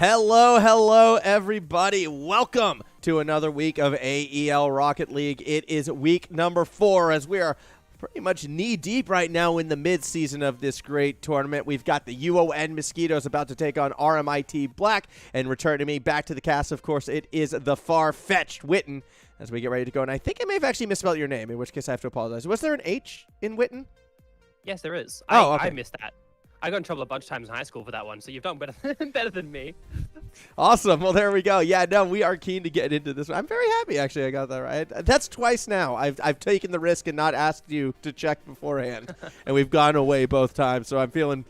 Hello, everybody. Welcome to another week of AEL Rocket League. It is week number 4 as we are pretty much knee-deep right now in the mid-season of this great tournament. We've got the UON Mosquitoes about to take on RMIT Black, and returning me back to the cast, of course, it is the far-fetched Witten as we get ready to go. And I think I may have actually misspelled your name, in which case I have to apologize. Was there an H in Witten? Yes, there is. Okay. I missed that. I got in trouble a bunch of times in high school for that one, so you've done better than me. Awesome. Well, there we go. Yeah, no, we are keen to get into this. I'm very happy, actually, I got that right. That's twice now. I've taken the risk and not asked you to check beforehand, and we've gone away both times, so I'm feeling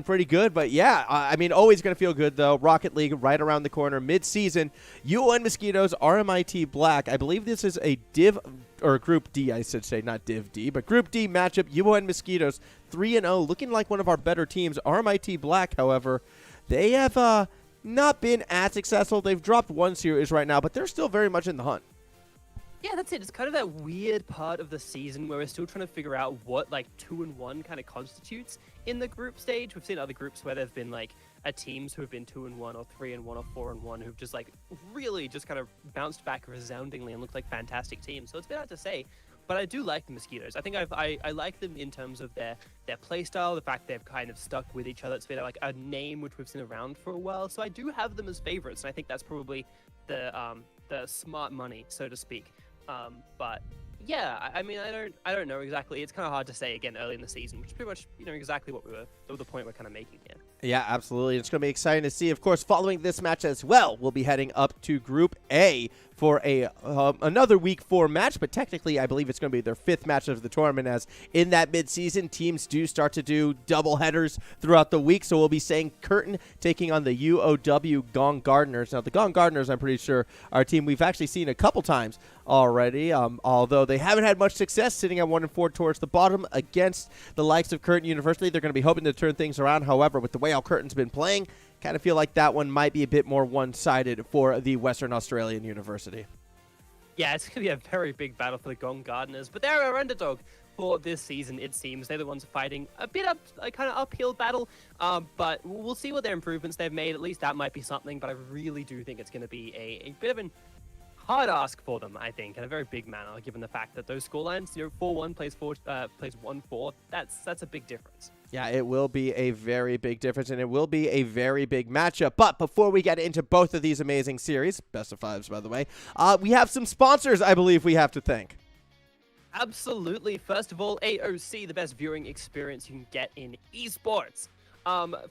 pretty good. But, yeah, I mean, always going to feel good, though. Rocket League right around the corner, mid-season. UON Mosquitoes, RMIT Black. I believe this is a Group D, I should say, not Div D, but Group D matchup. UON Mosquitoes 3-0, looking like one of our better teams. RMIT Black, however, they have not been as successful. They've dropped one series right now, but they're still very much in the hunt. Yeah, that's it. It's kind of that weird part of the season where we're still trying to figure out what 2-1 kind of constitutes in the group stage. We've seen other groups where there've been teams who have been 2-1 or 3-1 or 4-1 who've just really just kind of bounced back resoundingly and looked like fantastic teams. So it's been hard to say, but I do like the Mosquitoes. I think I like them in terms of their play style, the fact they've kind of stuck with each other. It's been a name which we've seen around for a while. So I do have them as favorites, and I think that's probably the smart money, so to speak. But yeah, I mean, I don't know exactly. It's kind of hard to say again early in the season, which is pretty much exactly what the point we're kind of making here. Yeah, absolutely. It's going to be exciting to see. Of course, following this match as well, we'll be heading up to Group A for another Week 4 match, but technically I believe it's going to be their 5th match of the tournament, as in that midseason, teams do start to do double headers throughout the week. So we'll be saying Curtin taking on the UOW Gong Gardeners. Now, the Gong Gardeners, I'm pretty sure, are a team we've actually seen a couple times already, although they haven't had much success sitting at 1-4 towards the bottom against the likes of Curtin University. They're going to be hoping to turn things around. However, with the way how Curtin's been playing, kind of feel like that one might be a bit more one-sided for the Western Australian University. Yeah, it's going to be a very big battle for the Gong Gardeners, but they're our underdog for this season, it seems. They're the ones fighting a kind of uphill battle, but we'll see what their improvements they've made. At least that might be something, but I really do think it's going to be a bit of an hard ask for them, I think, in a very big manner, given the fact that those scorelines, 4-1 plays 1-4, that's a big difference. Yeah, it will be a very big difference, and it will be a very big matchup. But before we get into both of these amazing series, best of 5s, by the way, we have some sponsors I believe we have to thank. Absolutely. First of all, AOC, the best viewing experience you can get in esports.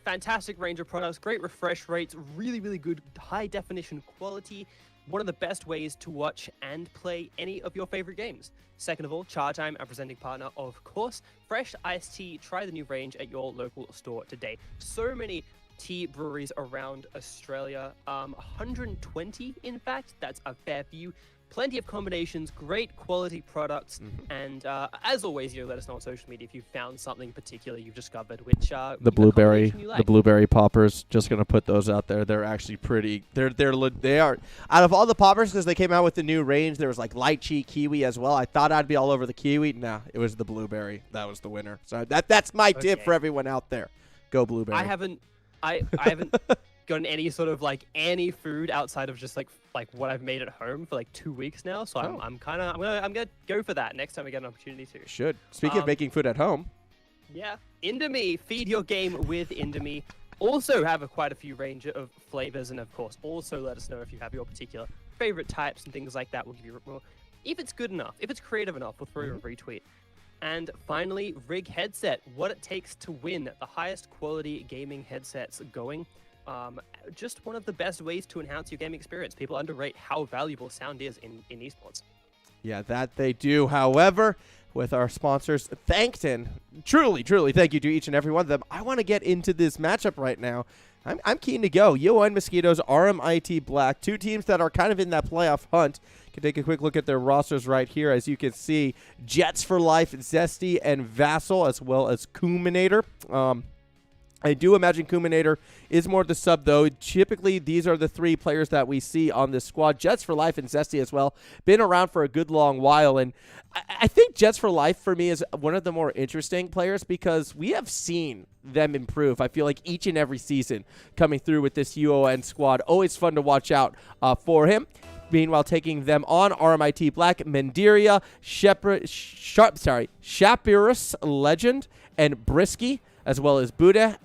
Fantastic range of products, great refresh rates, really, really good high-definition quality. One of the best ways to watch and play any of your favorite games. Second of all, Chatime, our presenting partner, of course. Fresh iced tea, try the new range at your local store today. So many tea breweries around Australia, 120 in fact, that's a fair few. Plenty of combinations, great quality products, and as always, let us know on social media if you found something particular you've discovered, which the blueberry poppers. Just gonna put those out there. They're actually pretty. They are out of all the poppers, because they came out with the new range. There was lychee, kiwi as well. I thought I'd be all over the kiwi. No, it was the blueberry. That was the winner. So that's my tip for everyone out there. Go blueberry. I haven't gotten any sort of any food outside of just like what I've made at home for 2 weeks now, so I'm gonna go for that next time I get an opportunity to. Should. Speaking of making food at home. Yeah, Indomie, feed your game with Indomie. Also have quite a few range of flavors, and of course also let us know if you have your particular favorite types and things like that. We'll give you more. If it's good enough, if it's creative enough, we'll throw you a retweet. And finally, Rig Headset, what it takes to win the highest quality gaming headsets going. Just one of the best ways to enhance your gaming experience. People underrate how valuable sound is in esports. Yeah, that they do. However, with our sponsors, thanked and truly thank you to each and every one of them. I want to get into this matchup right now. I'm keen to go. UON Mosquitoes, RMIT Black, two teams that are kind of in that playoff hunt. Can take a quick look at their rosters right here. As you can see, Jets for Life, Zesty, and Vassal, as well as Kuminator. I do imagine Kuminator is more the sub, though. Typically, these are the three players that we see on this squad. Jets for Life and Zesty as well. Been around for a good long while. And I think Jets for Life, for me, is one of the more interesting players because we have seen them improve. I feel like each and every season coming through with this UON squad. Always fun to watch out for him. Meanwhile, taking them on, RMIT Black, Mendiria, Shapirus Legend, and Brisky, as well as Buddha,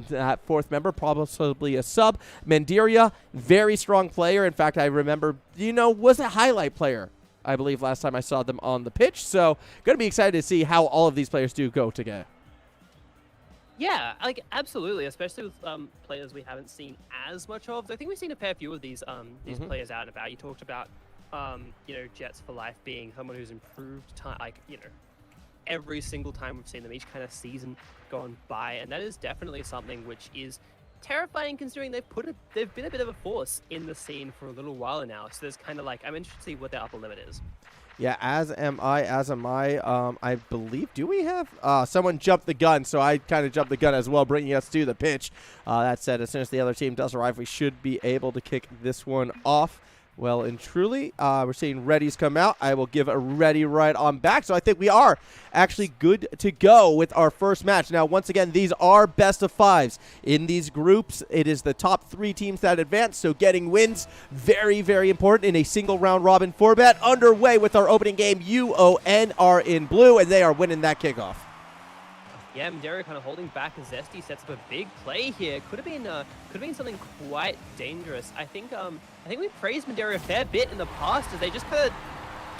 that fourth member, probably a sub. Mendiria, very strong player. In fact, I remember, was a highlight player, I believe, last time I saw them on the pitch. So, going to be excited to see how all of these players do go together. Yeah, like absolutely, especially with players we haven't seen as much of. I think we've seen a fair few of these players out and about. You talked about, Jets for Life being someone who's improved every single time we've seen them, each kind of season gone by, and that is definitely something which is terrifying considering they've been a bit of a force in the scene for a little while now. So there's kind of like, I'm interested to see what their upper limit is. Yeah, as am I. I believe, do we have someone jumped the gun, so I kind of jumped the gun as well, bringing us to the pitch. That said, as soon as the other team does arrive, we should be able to kick this one off. Well and truly, we're seeing readies come out. I will give a ready right on back. So I think we are actually good to go with our first match. Now, once again, these are best of fives. In these groups, it is the top 3 teams that advance. So getting wins, very, very important in a single round robin format. Underway with our opening game. UON are in blue, and they are winning that kickoff. Yeah, Mendiria kind of holding back as Zesty sets up a big play here. Could have been something quite dangerous. I think we praised Mendiria a fair bit in the past as they just kind of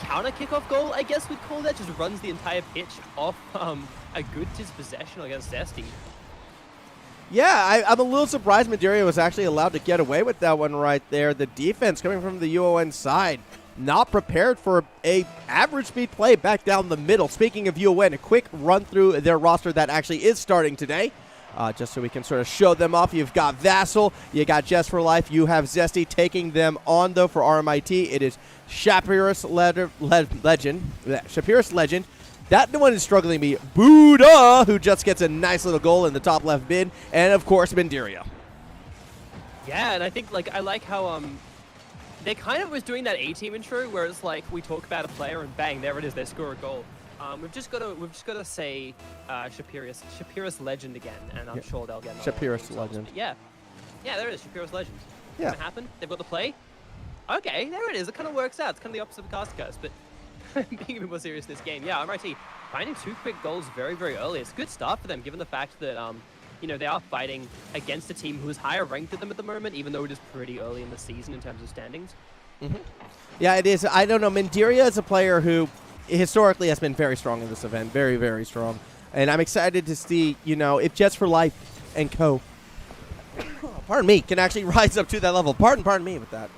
counter kickoff goal, I guess we'd call that, just runs the entire pitch off a good dispossession against Zesty. Yeah, I'm a little surprised Mendiria was actually allowed to get away with that one right there. The defense coming from the UON side, not prepared for a average speed play back down the middle. Speaking of UON, a quick run through their roster that actually is starting today. Just so we can sort of show them off. You've got Vassal, you got Jess for Life, you have Zesty taking them on, though, for RMIT. It is Shapirus Legend. That one is struggling to be Buddha, who just gets a nice little goal in the top left bin, and, of course, Mendiria. Yeah, and I think, I like how, they kind of was doing that A-team intro where it's like we talk about a player and bang, there it is, they score a goal. We've just got to say Shapirus Legend again, and I'm sure they'll get Shapirus Legend. Yeah, there it is, Shapirus Legend. Yeah. It's gonna happen. They've got the play. Okay, there it is. It kind of works out. It's kind of the opposite of Cast Curse, but being a bit more serious in this game. Yeah, RMIT finding 2 quick goals very, very early. It's a good start for them, given the fact that they are fighting against a team who is higher ranked than them at the moment, even though it is pretty early in the season in terms of standings. Mm-hmm. Yeah, it is. I don't know. Mendiria is a player who historically has been very strong in this event. Very, very strong. And I'm excited to see, if Jets for Life and co. Pardon me, can actually rise up to that level. Pardon me with that.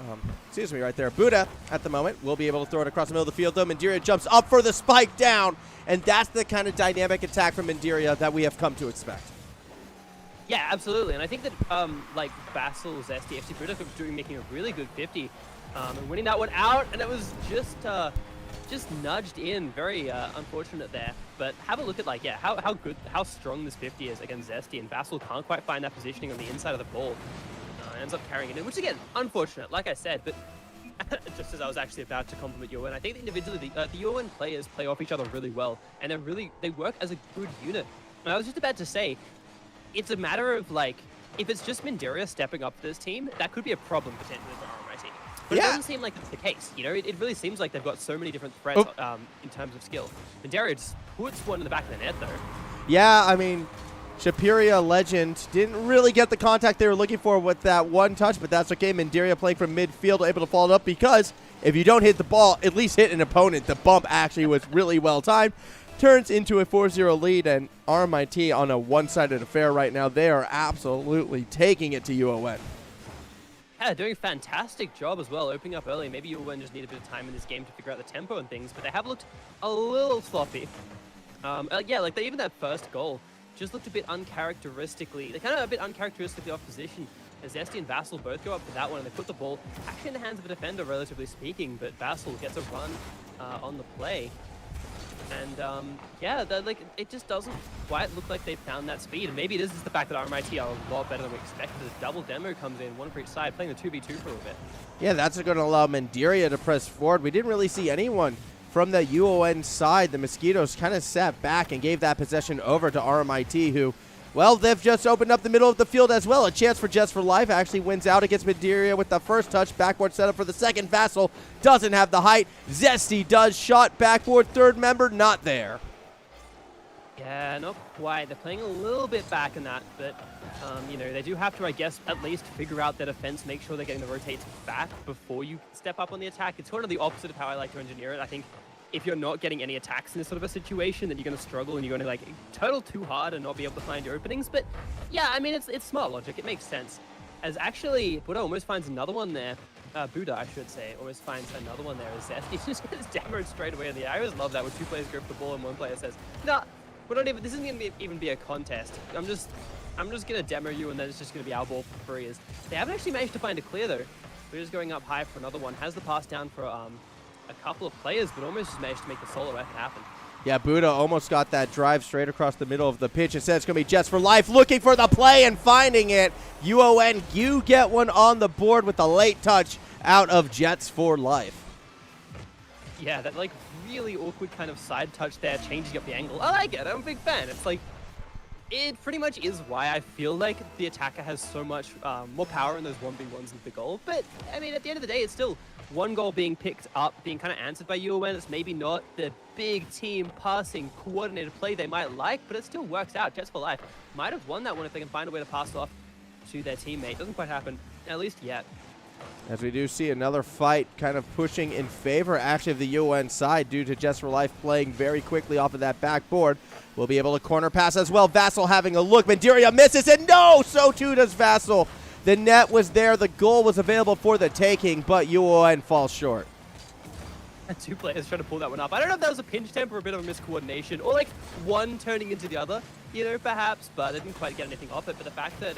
Excuse me right there. Buddha, at the moment, will be able to throw it across the middle of the field, though. Mendiria jumps up for the spike down. And that's the kind of dynamic attack from Mendiria that we have come to expect. Yeah, absolutely. And I think that, Vassal, Zesty, FC Buddha making a really good 50 and winning that one out. And it was just nudged in. Very unfortunate there. But have a look at how strong this 50 is against Zesty, and Vassal can't quite find that positioning on the inside of the ball. Ends up carrying it in, which again, unfortunate, like I said, but just as I was actually about to compliment UON, I think that individually the UON players play off each other really well, and they work as a good unit. And I was just about to say, it's a matter of if it's just Mendiria stepping up for this team, that could be a problem potentially for RMIT. But it doesn't seem like it's the case. It really seems like they've got so many different threats in terms of skill. Mendiria just puts one in the back of the net, though. Yeah, I mean, Shapirus Legend didn't really get the contact they were looking for with that one touch, but that's okay. Mendiria playing from midfield, able to follow it up, because if you don't hit the ball, at least hit an opponent. The bump actually was really well timed. Turns into a 4-0 lead, and RMIT on a one-sided affair right now. They are absolutely taking it to UON. Yeah, doing a fantastic job as well, opening up early. Maybe UON just need a bit of time in this game to figure out the tempo and things, but they have looked a little sloppy. Even that first goal just looked a bit uncharacteristically. They're kind of a bit uncharacteristically off position, as Zesty and Vassal both go up for that one, and they put the ball actually in the hands of a defender, relatively speaking, but Vassal gets a run on the play. And yeah, like it just doesn't quite look like they've found that speed. And maybe it is just the fact that RMIT are a lot better than we expected. A double demo comes in, one for each side, playing the 2v2 for a little bit. Yeah, that's going to allow Mandiria to press forward. We didn't really see anyone from the UON side. The Mosquitoes kind of sat back and gave that possession over to RMIT, who, well, they've just opened up the middle of the field as well. A chance for Just for Life actually wins out against Mandiria with the first touch. Backboard setup for the second. Vassal doesn't have the height. Zesty does. Shot backboard. Third member not there. Yeah, not quite. They're playing a little bit back in that, but, you know, they do have to, I guess, at least figure out their defense, make sure they're getting the rotates back before you step up on the attack. It's sort of the opposite of how I like to engineer it. I think if you're not getting any attacks in this sort of a situation, then you're going to struggle and you're going to, like, turtle too hard and not be able to find your openings. But, yeah, I mean, it's smart logic. It makes sense. As actually, Buddha almost finds another one there. Buddha, I should say, almost finds another one there. Zesty just gets dammered straight away in the air. I always love that when two players go for the ball and one player says, nah, this isn't going to even be a contest. I'm just going to demo you, and then it's just going to be our ball for free. They haven't actually managed to find a clear, though. We're just going up high for another one. Has the pass down for a couple of players, but almost just managed to make the solo effort happen. Yeah, Buddha almost got that drive straight across the middle of the pitch. Instead, it's going to be Jets for Life looking for the play and finding it. UON, you get one on the board with a late touch out of Jets for Life. Yeah, that, like, really awkward kind of side touch there, changing up the angle. I like it. I'm a big fan. It's like, it pretty much is why I feel like the attacker has so much more power in those 1v1s with the goal. But, I mean, at the end of the day, it's still one goal being picked up, being kind of answered by UON. It's maybe not the big team passing coordinated play they might like, but it still works out. Jets for Life might have won that one if they can find a way to pass off to their teammate. Doesn't quite happen, at least yet. As we do see another fight kind of pushing in favor actually of the UN side due to Just for Life playing very quickly off of that backboard. We'll be able to corner pass as well. Vassal having a look. Mandiria misses, and no! So too does Vassal. The net was there. The goal was available for the taking, but UN falls short. Two players trying to pull that one up. I don't know if that was a pinch temp or a bit of a miscoordination, or like one turning into the other, you know, perhaps, but they didn't quite get anything off it. But the fact that,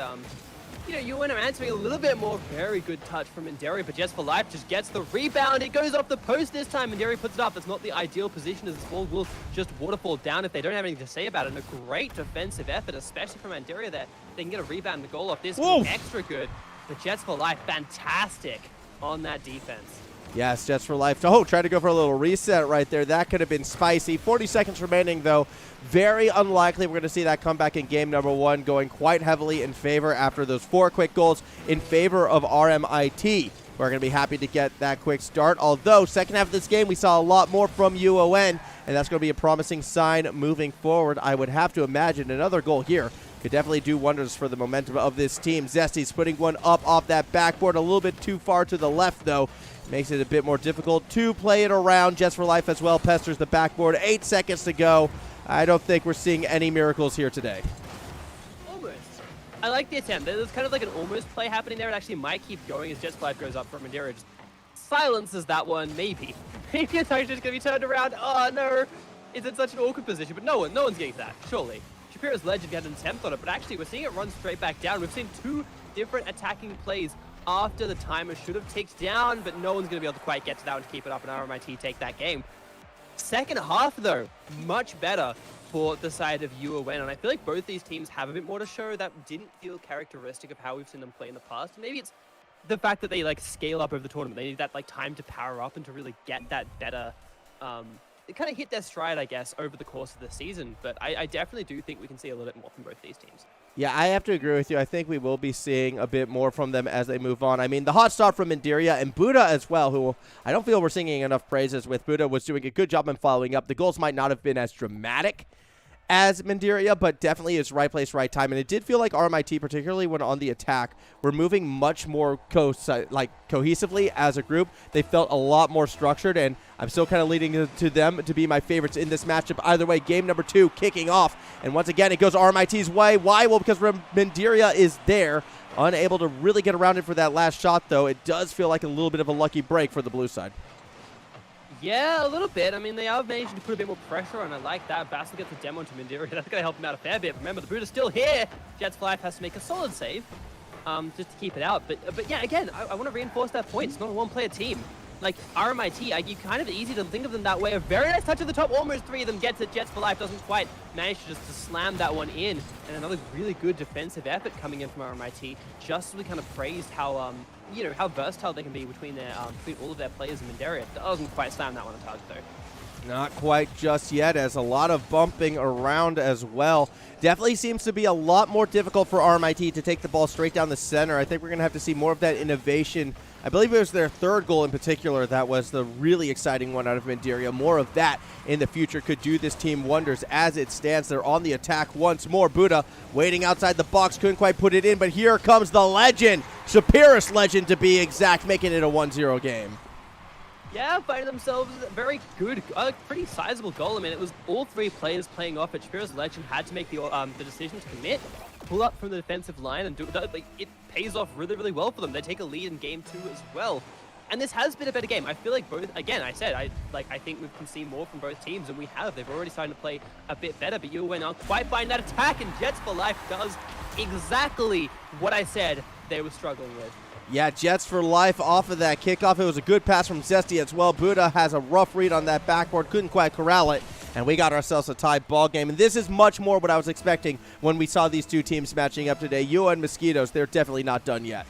you know, UN are answering a little bit more. Very good touch from Mandiria, but Just for Life just gets the rebound. It goes off the post this time. Mandiria puts it up. It's not the ideal position as this ball will just waterfall down if they don't have anything to say about it. And a great defensive effort, especially from Mandiria there. They can get a rebound and a goal off this. Extra good. But Just for Life, fantastic on that defense. Yes, Jets for Life. Oh, tried to go for a little reset right there. That could have been spicy. 40 seconds remaining, though. Very unlikely we're going to see that comeback in game number one, going quite heavily in favor after those 4 quick goals in favor of RMIT. We're going to be happy to get that quick start. Although, second half of this game, we saw a lot more from UON, and that's going to be a promising sign moving forward. I would have to imagine another goal here could definitely do wonders for the momentum of this team. Zesty's putting one up off that backboard, a little bit too far to the left, though. Makes it a bit more difficult to play it around. Just for Life as well pesters the backboard. 8 seconds to go. I don't think we're seeing any miracles here today. Almost. I like the attempt. There's kind of like an almost play happening there. It actually might keep going as Just for Life goes up from Mandiria. Just silences that one, maybe. Maybe it's actually just going to be turned around. Oh, no. It's in such an awkward position, but no one's getting to that, surely. Shapiro's Legend had an attempt on it, but actually we're seeing it run straight back down. We've seen 2 different attacking plays after the timer should have ticked down, but no one's going to be able to quite get to that one to keep it up, and RMIT take that game. Second half, though, much better for the side of UON, and I feel like both these teams have a bit more to show that didn't feel characteristic of how we've seen them play in the past. Maybe it's the fact that they, like, scale up over the tournament. They need that, like, time to power up and to really get that better, it kind of hit their stride, I guess, over the course of the season, but I definitely do think we can see a little bit more from both these teams. Yeah, I have to agree with you. I think we will be seeing a bit more from them as they move on. I mean, the hot start from Mandiria and Buddha as well, who I don't feel we're singing enough praises with. Buddha was doing a good job in following up. The goals might not have been as dramatic as Mandiria, but definitely is right place, right time. And it did feel like RMIT, particularly when on the attack, were moving much more cohesively as a group. They felt a lot more structured, and I'm still kind of leading to them to be my favorites in this matchup. Either way, game number 2 kicking off. And once again, it goes RMIT's way. Why? Well, because Mandiria is there, unable to really get around it for that last shot, though. It does feel like a little bit of a lucky break for the blue side. Yeah, a little bit. I mean, they are managing to put a bit more pressure on. I like that. Vassal gets a demo to Mandiria. That's going to help him out a fair bit. Remember, the Buddha's still here. Jets for Life has to make a solid save just to keep it out. But yeah, again, I want to reinforce that point. It's not a one-player team. like RMIT, you kind of easy to think of them that way. A very nice touch at the top, almost 3 of them gets it. Jets for Life doesn't quite manage to just to slam that one in. And another really good defensive effort coming in from RMIT, just as we kind of praised how, you know, how versatile they can be between their between all of their players in Mandaria. Doesn't quite slam that one on target though. Not quite just yet, as a lot of bumping around as well. Definitely seems to be a lot more difficult for RMIT to take the ball straight down the center. I think we're going to have to see more of that innovation. I believe it was their third goal in particular that was the really exciting one out of Mandaria. More of that in the future could do this team wonders. As it stands, they're on the attack once more. Buddha waiting outside the box, couldn't quite put it in, but here comes the legend, Shapiris legend to be exact, making it a 1-0 game. Yeah, finding themselves a very good, pretty sizable goal. I mean, it was all 3 players playing off, but Shapiro's Legend had to make the decision to commit, pull up from the defensive line, and do that. Like, it pays off really, really well for them. They take a lead in game 2 as well. And this has been a better game. I feel like both, again, I think we can see more from both teams, and we have. They've already started to play a bit better, but you went on quite find that attack, and Jets for Life does exactly what I said they were struggling with. Yeah, Jets for Life off of that kickoff. It was a good pass from Zesty as well. Buddha has a rough read on that backboard, couldn't quite corral it, and we got ourselves a tied ball game. And this is much more what I was expecting when we saw these two teams matching up today. UN Mosquitoes, they're definitely not done yet.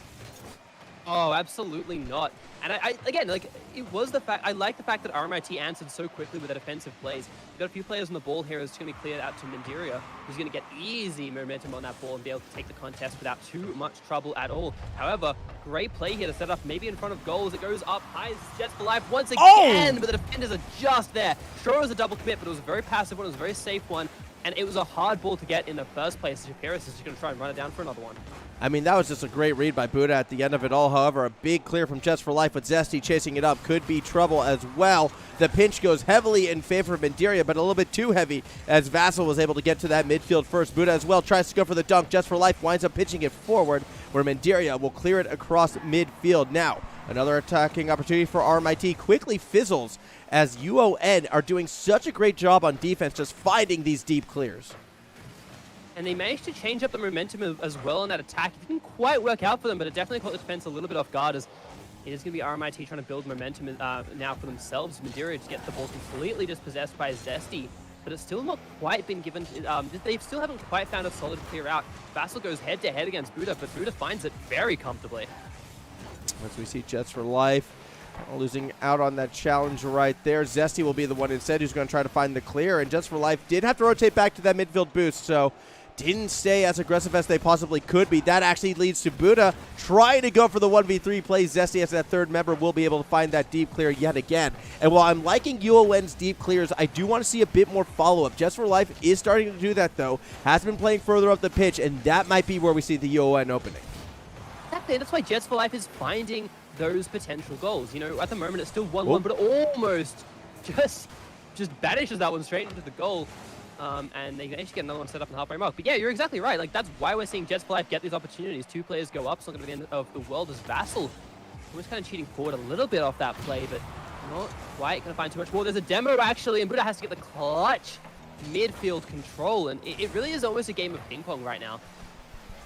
Oh, absolutely not. And I again, like, it was the fact, I like the fact that RMIT answered so quickly with their defensive plays. We've got a few players on the ball here who's going to be cleared out to Mandaria, who's going to get easy momentum on that ball and be able to take the contest without too much trouble at all. However, great play here to set up maybe in front of goals. It goes up high, Jets for Life once again, but the defenders are just there. Sure, it was a double commit, but it was a very passive one, it was a very safe one, and it was a hard ball to get in the first place. Shapiris is just going to try and run it down for another one. I mean, that was just a great read by Buddha at the end of it all. However, a big clear from Jets for Life with Zesty chasing it up could be trouble as well. The pinch goes heavily in favor of Mandaria, but a little bit too heavy as Vassal was able to get to that midfield first. Buddha as well tries to go for the dunk. Jets for Life winds up pitching it forward, where Mandaria will clear it across midfield. Now, another attacking opportunity for RMIT quickly fizzles as UON are doing such a great job on defense, just finding these deep clears. And they managed to change up the momentum as well on that attack. It didn't quite work out for them, but it definitely caught the defense a little bit off guard, as it is going to be RMIT trying to build momentum now for themselves. Mandaria to get the ball completely dispossessed by Zesty, but it's still not quite been given. They still haven't quite found a solid clear out. Vassal goes head-to-head against Buddha, but Buddha finds it very comfortably. As we see Jets for Life losing out on that challenge right there. Zesty will be the one instead who's going to try to find the clear, and Jets for Life did have to rotate back to that midfield boost, so didn't stay as aggressive as they possibly could be. That actually leads to Buddha trying to go for the 1v3 play. Zesty as that third member will be able to find that deep clear yet again. And while I'm liking UON's deep clears, I do want to see a bit more follow-up. Jets for Life is starting to do that, though. Has been playing further up the pitch, and that might be where we see the UON opening. Exactly, that's why Jets for Life is finding those potential goals. You know, at the moment it's still 1-1, but almost just banishes that one straight into the goal. And they actually get another one set up in the halfway mark. But yeah, you're exactly right. Like, that's why we're seeing Jets for Life get these opportunities. 2 players go up. It's not going to be the end of the world as Vassal was kind of cheating forward a little bit off that play, but not quite going to find too much more. There's a demo, actually, and Buddha has to get the clutch midfield control. And it really is almost a game of ping pong right now.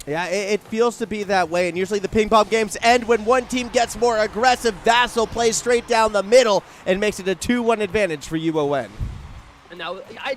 Yeah, it feels to be that way, and usually the ping pong games end when one team gets more aggressive. Vassal plays straight down the middle and makes it a 2-1 advantage for UON. And now, I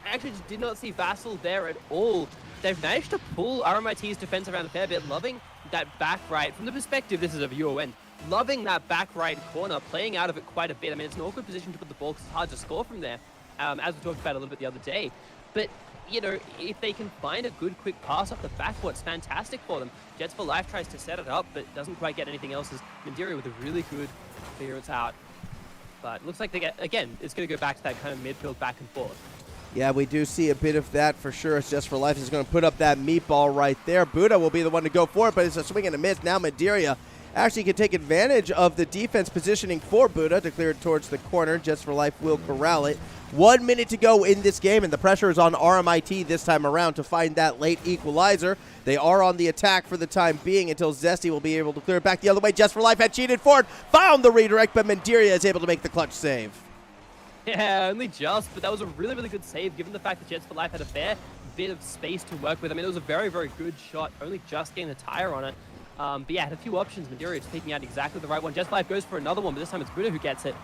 actually just did not see Vassal there at all. They've managed to pull RMIT's defense around a fair bit, loving that back right. From the perspective, this is of UON, loving that back right corner, playing out of it quite a bit. I mean, it's an awkward position to put the ball because it's hard to score from there, as we talked about a little bit the other day. But, you know, if they can find a good quick pass off the backboard, it's fantastic for them. Jets for Life tries to set it up, but doesn't quite get anything else, as Mandaria with a really good clearance out. But it looks like they get, again, it's going to go back to that kind of midfield back and forth. Yeah, we do see a bit of that for sure. It's Just for Life is going to put up that meatball right there. Buddha will be the one to go for it, but it's a swing and a miss. Now Mandaria actually can take advantage of the defense positioning for Buddha to clear it towards the corner. Just for Life will corral it. 1 minute to go in this game, and the pressure is on RMIT this time around to find that late equalizer. They are on the attack for the time being until Zesty will be able to clear it back the other way. Just for Life had cheated forward, found the redirect, but Mandaria is able to make the clutch save. Yeah, only just, but that was a really, really good save given the fact that Jets for Life had a fair bit of space to work with. I mean, it was a very, very good shot, only just getting the tire on it. But yeah, had a few options. Mandiria just picking out exactly the right one. Just 5 goes for another one, but this time it's Buddha who gets it.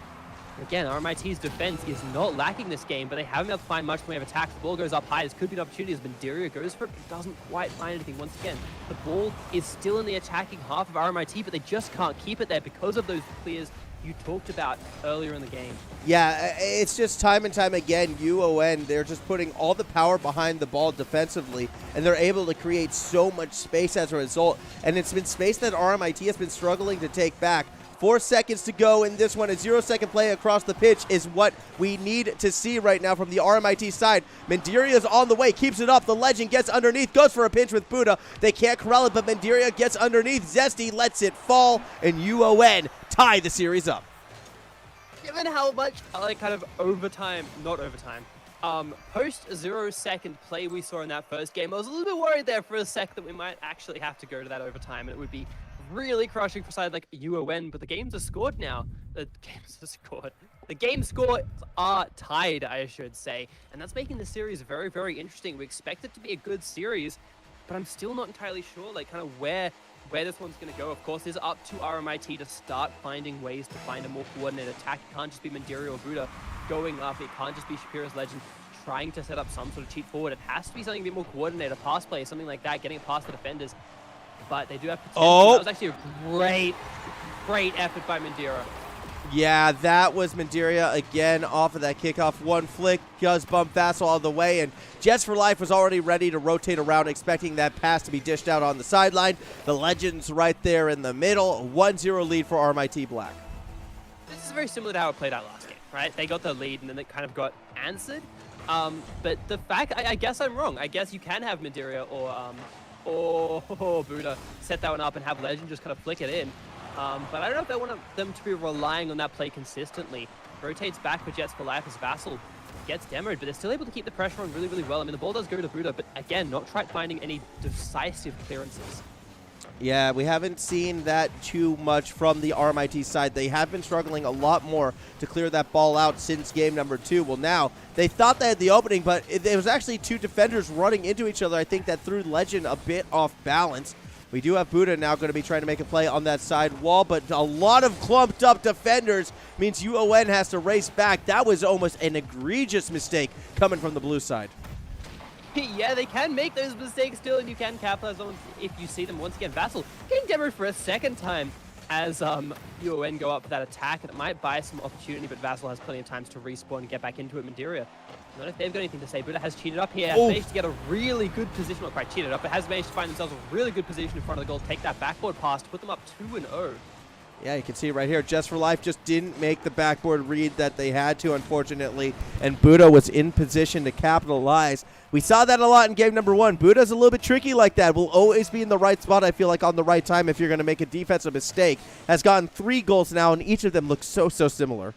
Again, RMIT's defense is not lacking this game, but they haven't been able to find much in the way of attacks. The ball goes up high. This could be an opportunity as Mandiria goes for it, but doesn't quite find anything. Once again, the ball is still in the attacking half of RMIT, but they just can't keep it there because of those clears you talked about earlier in the game. Yeah, it's just time and time again, UON, they're just putting all the power behind the ball defensively, and they're able to create so much space as a result. And it's been space that RMIT has been struggling to take back. 4 seconds to go in this one. A 0-second play across the pitch is what we need to see right now from the RMIT side. Mandiria is on the way, keeps it up. The Legend gets underneath, goes for a pinch with Buddha. They can't corral it, but Mandiria gets underneath. Zesty lets it fall, and UON tie the series up. Given how much, kind of overtime, not overtime, post 0-second play we saw in that first game, I was a little bit worried there for a sec that we might actually have to go to that overtime, and it would be really crushing for side like UON, but the games are scored now. The games are scored. The game scores are tied, I should say, and that's making the series very, very interesting. We expect it to be a good series, but I'm still not entirely sure, kind of where this one's going to go. Of course, it's up to RMIT to start finding ways to find a more coordinated attack. It can't just be Mandiria or Buddha going up. It can't just be Shapira's Legend trying to set up some sort of cheat forward. It has to be something a bit more coordinated, pass play, something like that, getting it past the defenders. But they do have potential. Oh. That was actually a great effort by Mandiria. Yeah, that was Mandiria again off of that kickoff. One flick does bump Vassal all the way, and Jets for Life was already ready to rotate around, expecting that pass to be dished out on the sideline. The Legends right there in the middle. 1-0 lead for RMIT Black. This is very similar to how it played out last game, right? They got the lead, and then it kind of got answered. But the fact, I guess I'm wrong. I guess you can have Mandiria or Buddha set that one up and have Legend just kind of flick it in. But I don't know if they want them to be relying on that play consistently. Rotates back for Jets for Life as Vassal gets demoed, but they're still able to keep the pressure on really, really well. I mean, the ball does go to Buddha, but again, not finding any decisive clearances. Yeah, we haven't seen that too much from the RMIT side. They have been struggling a lot more to clear that ball out since game number 2. Well, now, they thought they had the opening, but it was actually 2 defenders running into each other. I think that threw Legend a bit off balance. We do have Buddha now going to be trying to make a play on that side wall, but a lot of clumped up defenders means UON has to race back. That was almost an egregious mistake coming from the blue side. Yeah, they can make those mistakes still, and you can capitalize on if you see them. Once again, Vassal getting demoed for a second time as UON go up for that attack, and it might buy some opportunity, but Vassal has plenty of times to respawn and get back into it. Mandiria, I don't know if they've got anything to say. Buddha has cheated up here, managed to get a really good position, not quite cheated up, but has managed to find themselves a really good position in front of the goal, take that backboard pass to put them up 2-0. Yeah, you can see it right here. Just for Life just didn't make the backboard read that they had to, unfortunately, and Buddha was in position to capitalize. We saw that a lot in game number 1. Buddha's a little bit tricky like that. Will always be in the right spot, I feel like, on the right time if you're going to make a defensive mistake. Has gotten 3 goals now, and each of them looks so similar.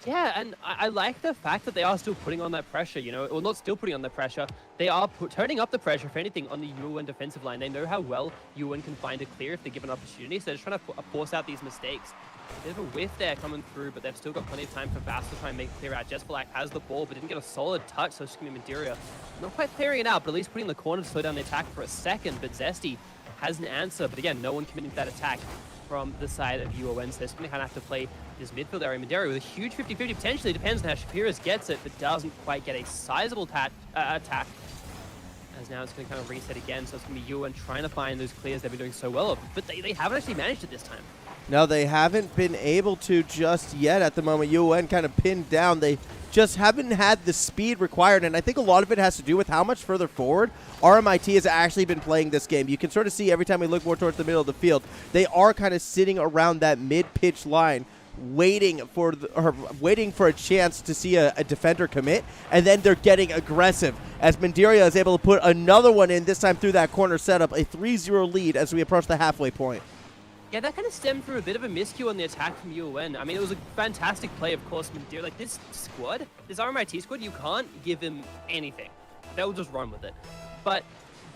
Yeah, and I like the fact that they are still putting on that pressure, well, not still putting on the pressure. They are turning up the pressure, if anything, on the UON defensive line. They know how well UON can find a clear if they're given opportunity, so they're just trying to force out these mistakes. A bit of a whiff there coming through, but they've still got plenty of time for Vassal to try and make it clear out. Just for has the ball, but didn't get a solid touch, so it's going to be Mandiria. Not quite clearing it out, but at least putting the corner to slow down the attack for a second. But Zesty has an answer, but again, no one committing to that attack from the side of UON, so they're going to kind of have to play this midfield area. Mandiria with a huge 50-50 potentially, depends on how Shapira's gets it, but doesn't quite get a sizable attack. As now it's going to kind of reset again, so it's going to be UON trying to find those clears they've been doing so well of, but they haven't actually managed it this time. No, they haven't been able to just yet at the moment. UON kind of pinned down. They just haven't had the speed required, and I think a lot of it has to do with how much further forward RMIT has actually been playing this game. You can sort of see every time we look more towards the middle of the field, they are kind of sitting around that mid-pitch line, waiting for a chance to see a defender commit, and then they're getting aggressive as Mandiria is able to put another one in, this time through that corner setup, a 3-0 lead as we approach the halfway point. Yeah, that kind of stemmed through a bit of a miscue on the attack from UON. I mean, it was a fantastic play, of course. Mandiria, this squad, this RMIT squad, you can't give him anything. They'll just run with it. But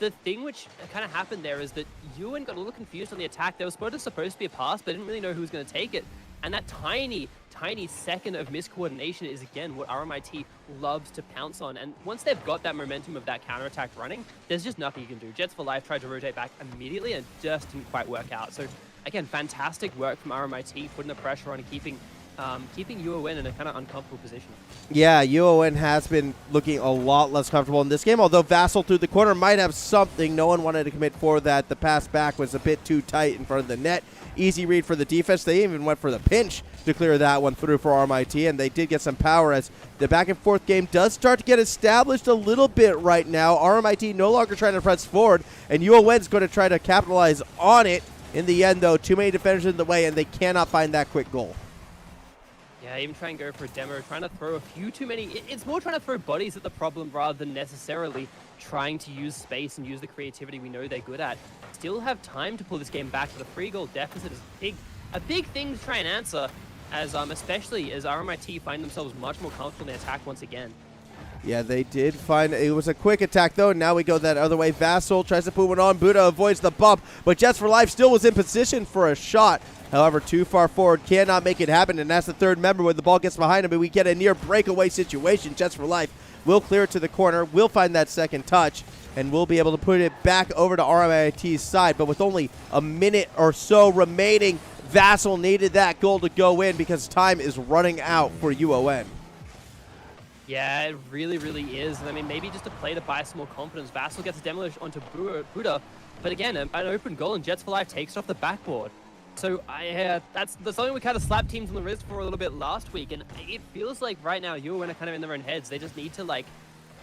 the thing which kind of happened there is that UON got a little confused on the attack. There was supposed to be a pass, but they didn't really know who was going to take it. And that tiny tiny second of miscoordination is, again, what RMIT loves to pounce on. And once they've got that momentum of that counterattack running, there's just nothing you can do. Jets for Life tried to rotate back immediately and just didn't quite work out. So, again, fantastic work from RMIT, putting the pressure on and keeping UON in a kind of uncomfortable position. Yeah, UON has been looking a lot less comfortable in this game, although Vassal through the corner might have something. No one wanted to commit for that. The pass back was a bit too tight in front of the net. Easy read for the defense. They even went for the pinch to clear that one through for RMIT, and they did get some power as the back-and-forth game does start to get established a little bit right now. RMIT no longer trying to press forward, and UON's going to try to capitalize on it. In the end, though, too many defenders in the way, and they cannot find that quick goal. Yeah, even try and go for a demo, trying to throw a few too many. It's more trying to throw bodies at the problem rather than necessarily trying to use space and use the creativity we know they're good at. Still have time to pull this game back to the 3-goal deficit is a big thing to try and answer, as especially as RMIT find themselves much more comfortable in the attack once again. Yeah, they did find it was a quick attack, though. Now we go that other way. Vassal tries to put one on. Buddha avoids the bump, but Jets for Life still was in position for a shot. However, too far forward, cannot make it happen, and that's the third member when the ball gets behind him, and we get a near breakaway situation. Jets for Life will clear it to the corner, will find that second touch, and we'll be able to put it back over to RMIT's side. But with only a minute or so remaining, Vassal needed that goal to go in because time is running out for UON. Yeah, it really, really is. I mean, maybe just a play to buy some more confidence. Vassal gets a demolish onto Buddha, but again, an open goal, and Jets for Life takes it off the backboard. So that's something we kind of slapped teams on the wrist for a little bit last week, and it feels like right now UON are kind of in their own heads. They just need to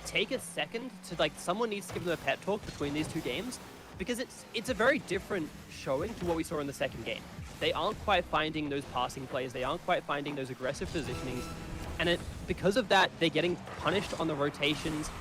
take a second to someone needs to give them a pep talk between these two games, because it's a very different showing to what we saw in the second game. They aren't quite finding those passing plays. They aren't quite finding those aggressive positionings, and because of that, they're getting punished on the rotations.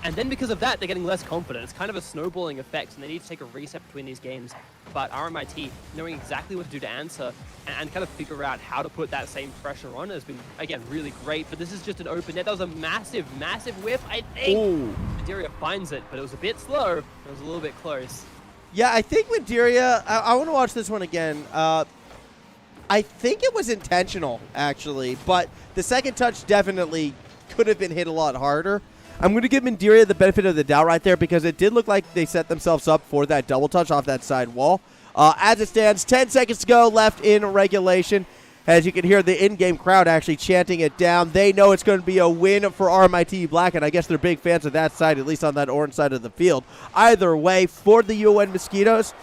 And then because of that, they're getting less confident. It's kind of a snowballing effect, and they need to take a reset between these games. But RMIT, knowing exactly what to do to answer and kind of figure out how to put that same pressure on has been, again, really great. But this is just an open net. That was a massive, massive whiff, I think. Madeira finds it, but it was a bit slow. It was a little bit close. Yeah, I think Madeira, I want to watch this one again. I think it was intentional, actually. But the second touch definitely could have been hit a lot harder. I'm going to give Madeira the benefit of the doubt right there because it did look like they set themselves up for that double touch off that side wall. As it stands, 10 seconds to go left in regulation. As you can hear the in-game crowd actually chanting it down. They know it's going to be a win for RMIT Black, and I guess they're big fans of that side, at least on that orange side of the field. Either way, for the UON Mosquitoes,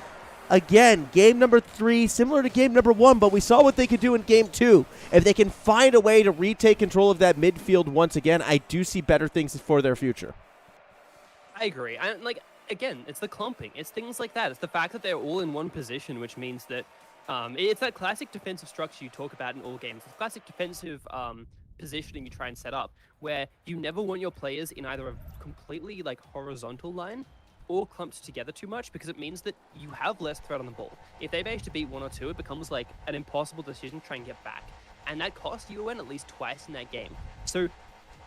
again, game number 3, similar to game number 1, but we saw what they could do in game 2. If they can find a way to retake control of that midfield once again, I do see better things for their future. I agree. Again, it's the clumping. It's things like that. It's the fact that they're all in one position, which means that it's that classic defensive structure you talk about in all games. It's classic defensive positioning you try and set up, where you never want your players in either a completely horizontal line or clumped together too much, because it means that you have less threat on the ball. If they manage to beat 1 or 2, it becomes like an impossible decision to try and get back. And that cost UON at least twice in that game. So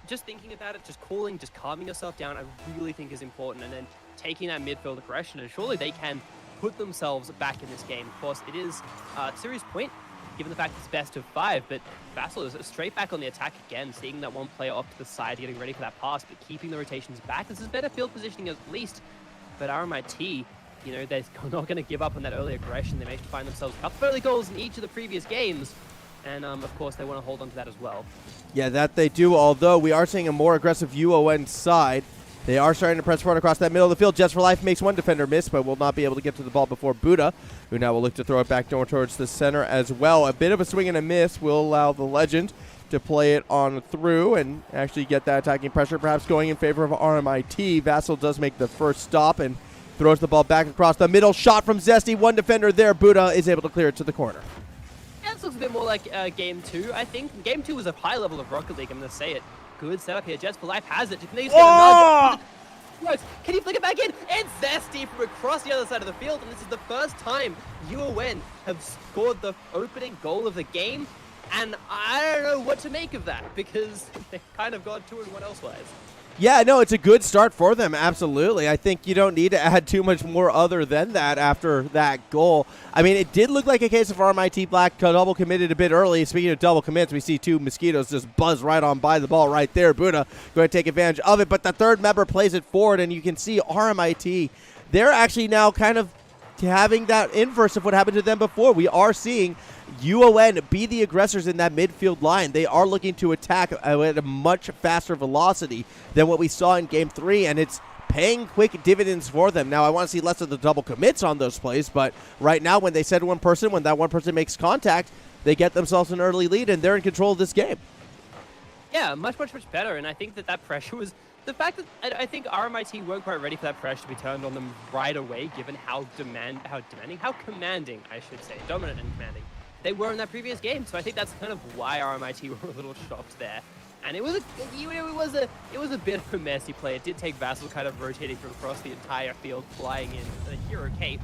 just thinking about it, just calming yourself down, I really think is important. And then taking that midfield aggression, and surely they can put themselves back in this game. Of course, it is a serious point, given the fact it's best of 5, but Vassal is straight back on the attack again, seeing that one player off to the side, getting ready for that pass, but keeping the rotations back. This is better field positioning at least. But RMIT, they're not going to give up on that early aggression. They may find themselves a couple early goals in each of the previous games. And, of course, they want to hold on to that as well. Yeah, that they do, although we are seeing a more aggressive UON side. They are starting to press forward across that middle of the field. Jets for Life makes one defender miss, but will not be able to get to the ball before Buddha, who now will look to throw it back towards the center as well. A bit of a swing and a miss will allow the legend to play it on through and actually get that attacking pressure, perhaps going in favor of RMIT. Vassal does make the first stop and throws the ball back across the middle. Shot from Zesty. One defender there. Buddha is able to clear it to the corner. Yeah, this looks a bit more like Game 2, I think. Game 2 was a high level of Rocket League, I'm going to say it. Good setup here. Jets for Life has it. Can he flick it back in? And Zesty from across the other side of the field. And this is the first time UON have scored the opening goal of the game. And I don't know what to make of that, because they've kind of gone 2-1 elsewise. Yeah, no, it's a good start for them, absolutely. I think you don't need to add too much more other than that after that goal. I mean, it did look like a case of RMIT Black double committed a bit early. Speaking of double commits, we see two Mosquitoes just buzz right on by the ball right there. Buddha going to take advantage of it, but the third member plays it forward, and you can see RMIT, they're actually now kind of having that inverse of what happened to them before. We are seeing UON be the aggressors in that midfield line. They are looking to attack at a much faster velocity than what we saw in Game 3, and it's paying quick dividends for them. Now, I want to see less of the double commits on those plays, but right now when they send one person, when that one person makes contact, they get themselves an early lead, and they're in control of this game. Yeah, much better, and I think that pressure was... The fact that I think RMIT weren't quite ready for that pressure to be turned on them right away, given how commanding, I should say, dominant and commanding, they were in that previous game. So I think that's kind of why RMIT were a little shocked there. And it was a bit of a messy play. It did take Vassal kind of rotating from across the entire field, flying in the hero cape,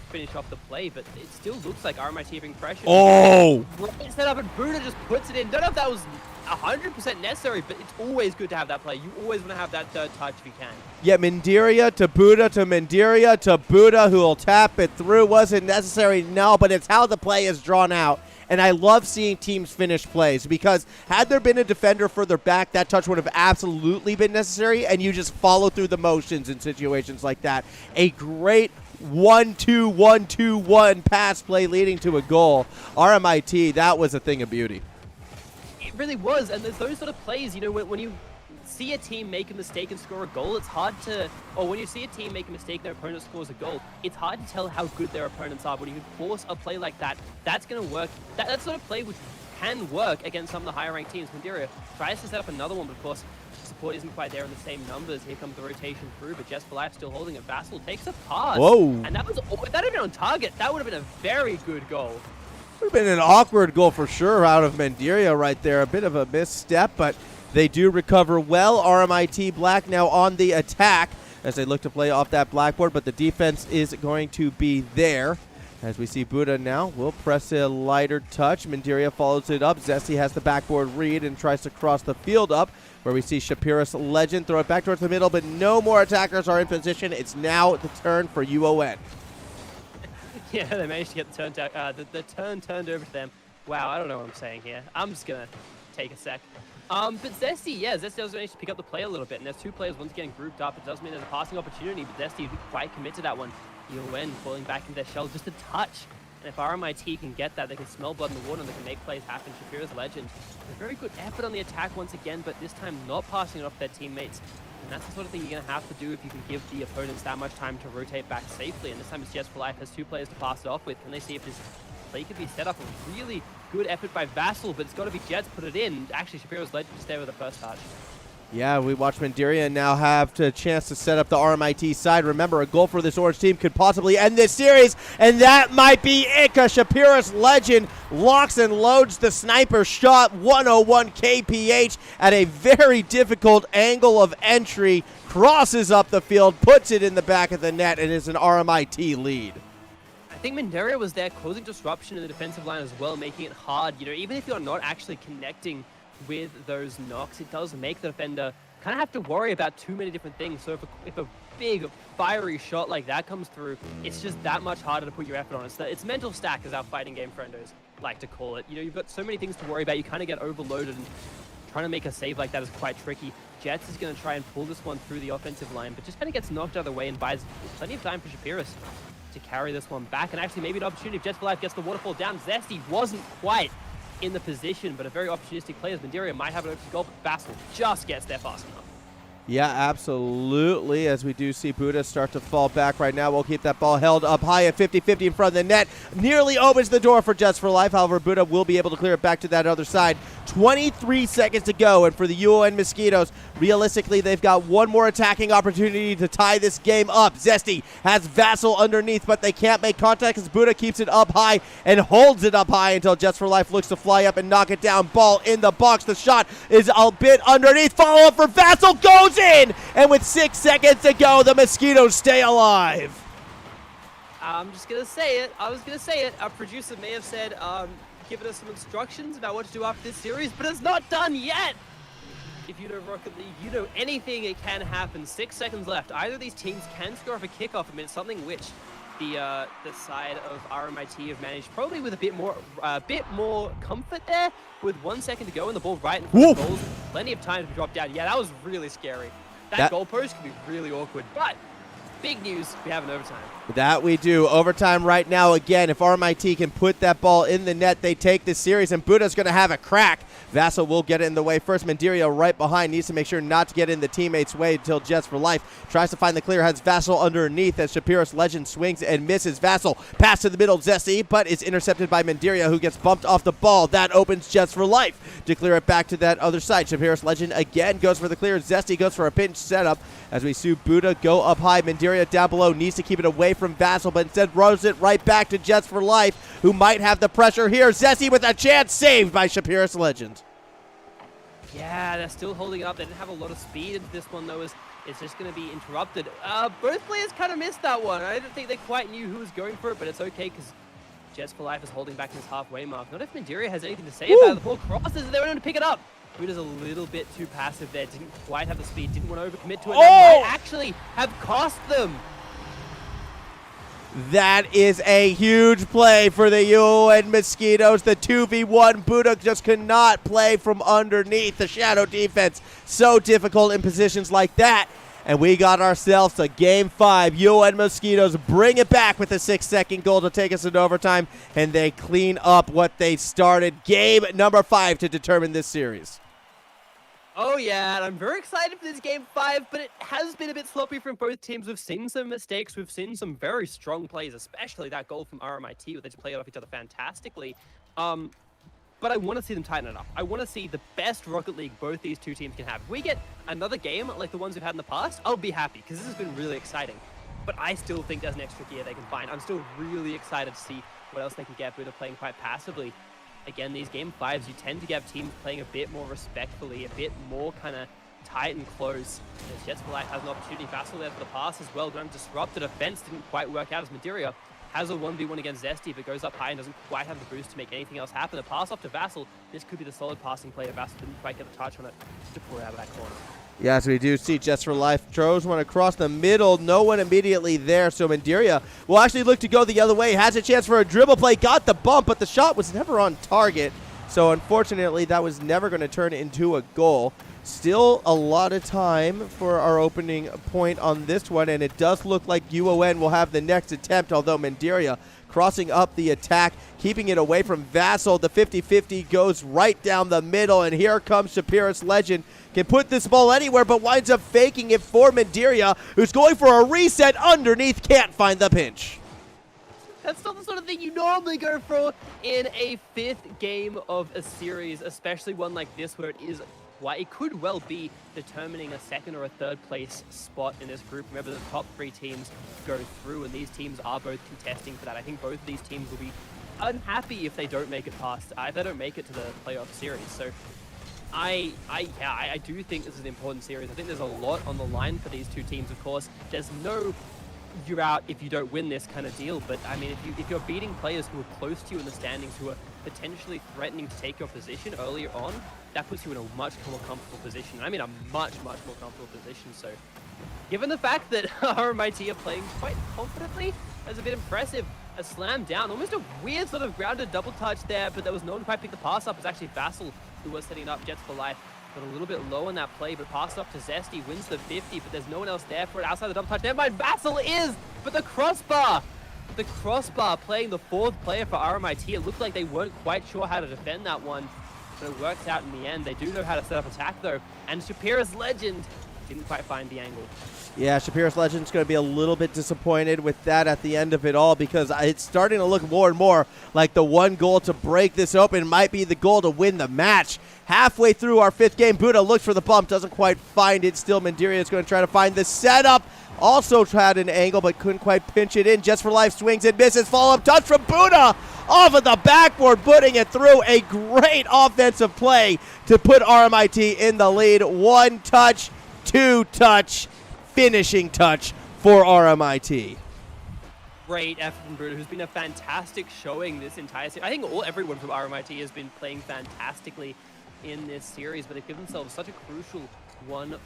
finish off the play, but it still looks like RMIT having pressure. Oh! Right set up and Buddha just puts it in. Don't know if that was 100% necessary, but it's always good to have that play. You always want to have that third touch if you can. Yeah, Mindiria to Buddha to Mindiria to Buddha, who will tap it through. Wasn't necessary, no, but it's how the play is drawn out. And I love seeing teams finish plays, because had there been a defender further back, that touch would have absolutely been necessary, and you just follow through the motions in situations like that. A great 1-2, 1-2-1 pass play leading to a goal. RMIT, that was a thing of beauty. It really was, and there's those sort of plays, you know, when you see a team make a mistake and score a goal, it's hard to, or when you see a team make a mistake and their opponent scores a goal, it's hard to tell how good their opponents are. When you can force a play like that, that's going to work. That sort of play which can work against some of the higher ranked teams. Mandiria tries to set up another one, but of course, support isn't quite there in the same numbers. Here comes the rotation through, but Just for Life still holding it. Vassal takes a pass. Whoa. And that had been on target. That would have been a very good goal. Would have been an awkward goal for sure out of Mandiria right there. A bit of a misstep, but they do recover well. RMIT Black now on the attack as they look to play off that blackboard, but the defense is going to be there. As we see Buddha now, will press a lighter touch. Mandiria follows it up. Zesty has the backboard read and tries to cross the field up, where we see Shapiris Legend throw it back towards the middle, but no more attackers are in position. It's now the turn for UON. Yeah, they managed to get the turn turned over to them. Wow, I don't know what I'm saying here. I'm just going to take a sec. But Zesty does manage to pick up the play a little bit, and there's two players once again grouped up. It does mean there's a passing opportunity, but Zesty quite commit to that one. UON falling back into their shell just a touch. And if RMIT can get that, they can smell blood in the water and they can make plays happen. Shapira's Legend. A very good effort on the attack once again, but this time not passing it off their teammates. And that's the sort of thing you're going to have to do if you can give the opponents that much time to rotate back safely. And this time it's Just for Life has two players to pass it off with. Can they see if this play could be set up? A really good effort by Vassal, but it's got to be Jets put it in. Actually, Shapira's Legend to stay with the first touch. Yeah, we watch Mandiria now have a chance to set up the RMIT side. Remember, a goal for this orange team could possibly end this series, and that might be it, because Shapiris Legend locks and loads the sniper shot, 101 kph at a very difficult angle of entry, crosses up the field, puts it in the back of the net, and is an RMIT lead. I think Mandiria was there causing disruption in the defensive line as well, making it hard. You know, even if you're not actually connecting with those knocks, it does make the defender kind of have to worry about too many different things. So if a big fiery shot like that comes through, it's just that much harder to put your effort on. It's mental stack, as our fighting game friendos like to call it. You know, you've got so many things to worry about, you kind of get overloaded, and trying to make a save like that is quite tricky. Jets is going to try and pull this one through the offensive line, but just kind of gets knocked out of the way and buys plenty of time for Shapiris to carry this one back. And actually maybe an opportunity if Jets for Life gets the waterfall down. Zesty wasn't quite in the position, but a very opportunistic play as Mandiria might have an open goal, but Vassal just gets there fast enough. Yeah, absolutely, as we do see Buddha start to fall back right now. We'll keep that ball held up high at 50-50 in front of the net. Nearly opens the door for Just for Life. However, Buddha will be able to clear it back to that other side. 23 seconds to go, and for the UON Mosquitoes, realistically, they've got one more attacking opportunity to tie this game up. Zesty has Vassal underneath, but they can't make contact because Buddha keeps it up high and holds it up high until Just for Life looks to fly up and knock it down. Ball in the box. The shot is a bit underneath. Follow up for Vassal. Goes in! And with 6 seconds to go, the Mosquitoes stay alive. I'm just going to say it. I was going to say it. Our producer may have said, given us some instructions about what to do after this series, but it's not done yet. if you know Rocket League, you know anything, it can happen. 6 seconds left. Either of these teams can score off a kickoff, and it's something which the side of RMIT have managed probably with a bit more comfort there. With 1 second to go and the ball right in front of goals, plenty of time to drop down. Yeah, that was really scary. That goalpost could be really awkward, but big news, we have an overtime. That we do. Overtime right now. Again, if RMIT can put that ball in the net, they take this series, and Buddha's going to have a crack. Vassal will get it in the way first. Mandiria right behind, needs to make sure not to get in the teammate's way until Jets for Life tries to find the clear, has Vassal underneath as Shapiros Legend swings and misses. Vassal pass to the middle, Zesty, but is intercepted by Mandiria, who gets bumped off the ball. That opens Jets for Life to clear it back to that other side. Shapiros Legend again goes for the clear. Zesty goes for a pinch setup as we see Buddha go up high. Mandiria down below, needs to keep it away from Vassal, but instead throws it right back to Jets for Life, who might have the pressure here. Zesty with a chance, saved by Shapiros Legend. Yeah, they're still holding it up. They didn't have a lot of speed into this one, though, as it's just going to be interrupted. Both players kind of missed that one. I don't think they quite knew who was going for it, but it's okay because Jets for Life is holding back in his halfway mark. Not if Mandiria has anything to say about it. The ball crosses and they went on to pick it up. Buddha's a little bit too passive there. Didn't quite have the speed. Didn't want to overcommit to it. That might actually have cost them. That is a huge play for the UN Mosquitoes. The 2v1, Buddha just could not play from underneath. The shadow defense, so difficult in positions like that. And we got ourselves a Game 5. UN Mosquitoes bring it back with a 6-second goal to take us into overtime, and they clean up what they started. Game number 5 to determine this series. Oh yeah, and I'm very excited for this Game 5, but it has been a bit sloppy from both teams. We've seen some mistakes. We've seen some very strong plays, especially that goal from RMIT, where they just played off each other fantastically. But I want to see them tighten it up. I want to see the best Rocket League both these two teams can have. If we get another game like the ones we've had in the past, I'll be happy, because this has been really exciting. But I still think there's an extra gear they can find. I'm still really excited to see what else they can get. Buddha playing quite passively. Again, these Game 5s, you tend to get teams playing a bit more respectfully, a bit more kind of tight and close. As Jets for Life has an opportunity. Vassal there for the pass as well. Going to disrupt the defense. Didn't quite work out as Mandiria has a 1v1 against Zesty, but goes up high and doesn't quite have the boost to make anything else happen. A pass off to Vassal. This could be the solid passing play. Vassal didn't quite get the touch on it to pull it out of that corner. Yes, we do see Jets for Life. Throws one across the middle. No one immediately there, so Mandiria will actually look to go the other way. Has a chance for a dribble play. Got the bump, but the shot was never on target. So unfortunately, that was never going to turn into a goal. Still a lot of time for our opening point on this one, and it does look like UON will have the next attempt, although Mandiria crossing up the attack, keeping it away from Vassal. The 50-50 goes right down the middle, and here comes Shapiros Legend. Can put this ball anywhere, but winds up faking it for Mandiria, who's going for a reset underneath, can't find the pinch. That's not the sort of thing you normally go for in a 5th game of a series, especially one like this where it could well be determining a 2nd or a 3rd place spot in this group. Remember, the top 3 teams go through, and these teams are both contesting for that. I think both of these teams will be unhappy if they don't make it past, if they don't make it to the playoff series. So I do think this is an important series. I think there's a lot on the line for these two teams. Of course, there's no you're out if you don't win this kind of deal, but I mean, if you're beating players who are close to you in the standings, who are potentially threatening to take your position earlier on, that puts you in a much more comfortable position. I mean, a much more comfortable position. So given the fact that RMIT are playing quite confidently, that's a bit impressive. A slam down, almost a weird sort of grounded double touch there, but there was no one quite pick the pass up. It's actually Vassal who was setting up Jets for Life. Got a little bit low on that play, but passed up to Zesty, wins the 50, but there's no one else there for it outside the double touch. Never mind, Vassal is, but the crossbar playing the 4th player for RMIT. It looked like they weren't quite sure how to defend that one, but it works out in the end. They do know how to set up attack though, and Shapiros Legend didn't quite find the angle. Yeah, Shapiros Legend's going to be a little bit disappointed with that at the end of it all, because it's starting to look more and more like the one goal to break this open might be the goal to win the match. Halfway through our 5th game, Buddha looks for the bump, doesn't quite find it. Still, Mandiria is going to try to find the setup. Also had an angle, but couldn't quite pinch it in. Just for Life swings and misses. Follow-up touch from Buddha off of the backboard, putting it through. A great offensive play to put RMIT in the lead. 1 touch, 2 touch, finishing touch for RMIT. Great effort from Buddha, who's been a fantastic showing this entire series. I think everyone from RMIT has been playing fantastically. in this series, but they've given themselves such a crucial one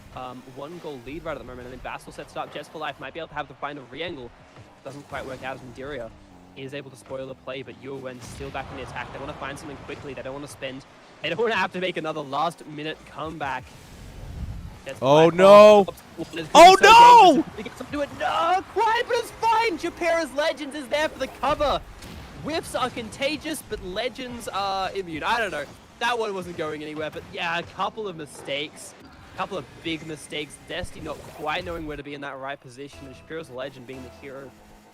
goal lead right at the moment. And then Vassal sets it up. Jets for Life might be able to have the final re-angle. Doesn't quite work out as Mandiria is able to spoil the play, but UN still back in the attack. They want to find something quickly. They don't want to have to make another last minute comeback. Oh no! Oh no! He gets up to it. No, quiet, but it's fine. Japera's Legends is there for the cover. Whiffs are contagious, but Legends are immune. I don't know. That one wasn't going anywhere, but yeah, a couple of mistakes. A couple of big mistakes. Destiny not quite knowing where to be in that right position, and Japera's Legend being the hero,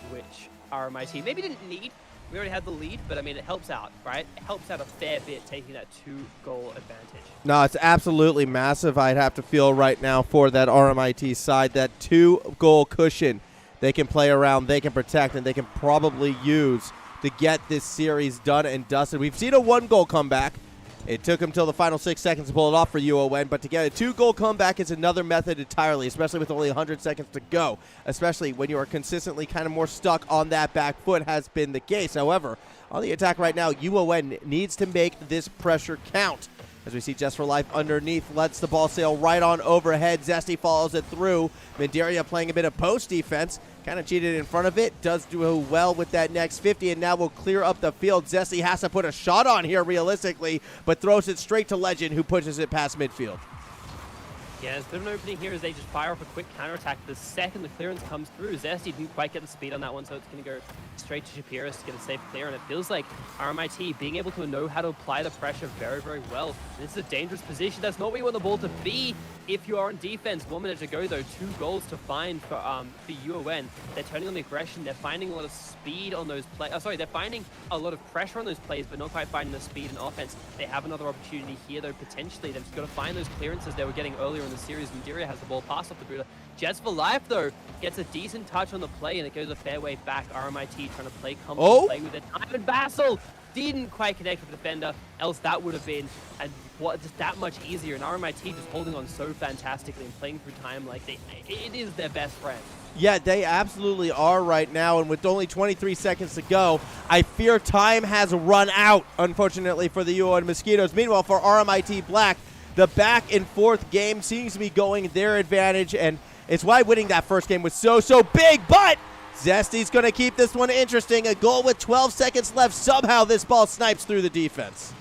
which RMIT maybe didn't need. We already had the lead, but I mean, it helps out, right? It helps out a fair bit taking that 2-goal advantage. No, it's absolutely massive, I'd have to feel right now for that RMIT side. That 2-goal cushion they can play around, they can protect, and they can probably use to get this series done and dusted. We've seen a 1-goal comeback. It took them till the final 6 seconds to pull it off for UON, but to get a 2-goal comeback is another method entirely, especially with only 100 seconds to go, especially when you are consistently kind of more stuck on that back foot has been the case. However, on the attack right now, UON needs to make this pressure count. As we see Just for Life underneath, lets the ball sail right on overhead. Zesty follows it through. Mandiria playing a bit of post defense. Kind of cheated in front of it. Does do well with that next 50, and now will clear up the field. Zesty has to put a shot on here realistically, but throws it straight to Legend, who pushes it past midfield. Yeah, there's a bit of an opening here as they just fire off a quick counterattack. The second the clearance comes through, Zesty didn't quite get the speed on that one, so it's going to go straight to Shapiris to get a safe clear, and it feels like RMIT being able to know how to apply the pressure very, very well. This is a dangerous position. That's not where you want the ball to be if you are on defense. 1 minute to go, though. 2 goals to find for UON. They're turning on the aggression. They're finding a lot of speed on those plays. They're finding a lot of pressure on those plays, but not quite finding the speed and offense. They have another opportunity here, though, potentially. They've just got to find those clearances they were getting earlier in the series. Mandiria has the ball passed off the Buddha. Jets for Life, though, gets a decent touch on the play, and it goes a fair way back. RMIT trying to play comfortable play with their time, and Vassal didn't quite connect with the defender, else that would have been just that much easier. And RMIT just holding on so fantastically and playing through time like it is their best friend. Yeah, they absolutely are right now, and with only 23 seconds to go, I fear time has run out, unfortunately, for the UON Mosquitoes. Meanwhile, for RMIT Black, the back and forth game seems to be going their advantage, and it's why winning that first game was so big, but Zesty's going to keep this one interesting. A goal with 12 seconds left. Somehow this ball snipes through the defense.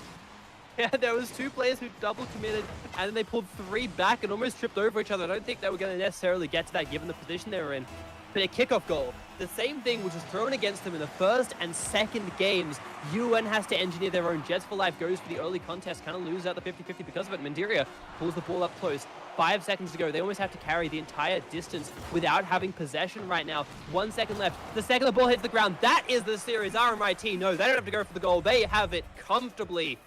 Yeah, there was 2 players who double committed, and then they pulled 3 back and almost tripped over each other. I don't think they were going to necessarily get to that given the position they were in. But a kickoff goal, the same thing which was thrown against them in the first and second games. UN has to engineer their own. Jets for Life goes for the early contest, kind of lose out the 50-50 because of it. Mandiria pulls the ball up close. 5 seconds to go. They almost have to carry the entire distance without having possession right now. 1 second left. The second the ball hits the ground, that is the series. RMIT, no, they don't have to go for the goal. They have it comfortably.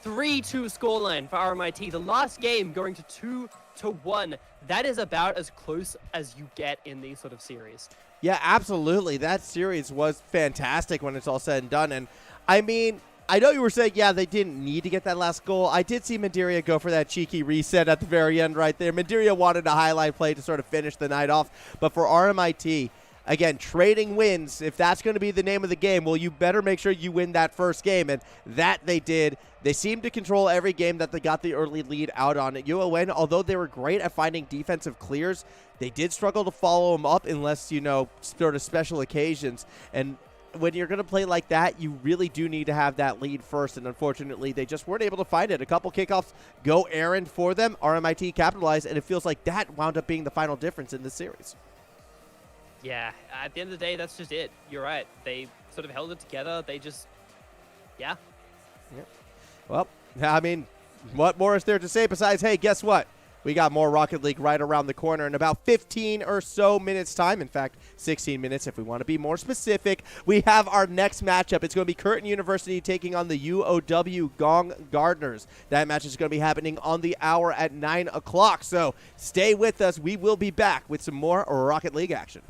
3-2 scoreline for RMIT. The last game going to 2-1. That is about as close as you get in these sort of series. Yeah, absolutely. That series was fantastic when it's all said and done. And I mean, I know you were saying, yeah, they didn't need to get that last goal. I did see Mandiria go for that cheeky reset at the very end right there. Mandiria wanted a highlight play to sort of finish the night off. But for RMIT, again, trading wins, if that's going to be the name of the game, well, you better make sure you win that first game. And that they did. They seemed to control every game that they got the early lead out on. At UON, although they were great at finding defensive clears, they did struggle to follow them up unless, sort of special occasions. And when you're going to play like that, you really do need to have that lead first. And unfortunately, they just weren't able to find it. A couple kickoffs go errand for them. RMIT capitalized, and it feels like that wound up being the final difference in this series. Yeah, at the end of the day, that's just it. You're right. They sort of held it together. They just, yeah. Yep. Well, I mean, what more is there to say besides, hey, guess what? We got more Rocket League right around the corner in about 15 or so minutes time. In fact, 16 minutes if we want to be more specific. We have our next matchup. It's going to be Curtin University taking on the UOW Gong Gardeners. That match is going to be happening on the hour at 9 o'clock. So stay with us. We will be back with some more Rocket League action.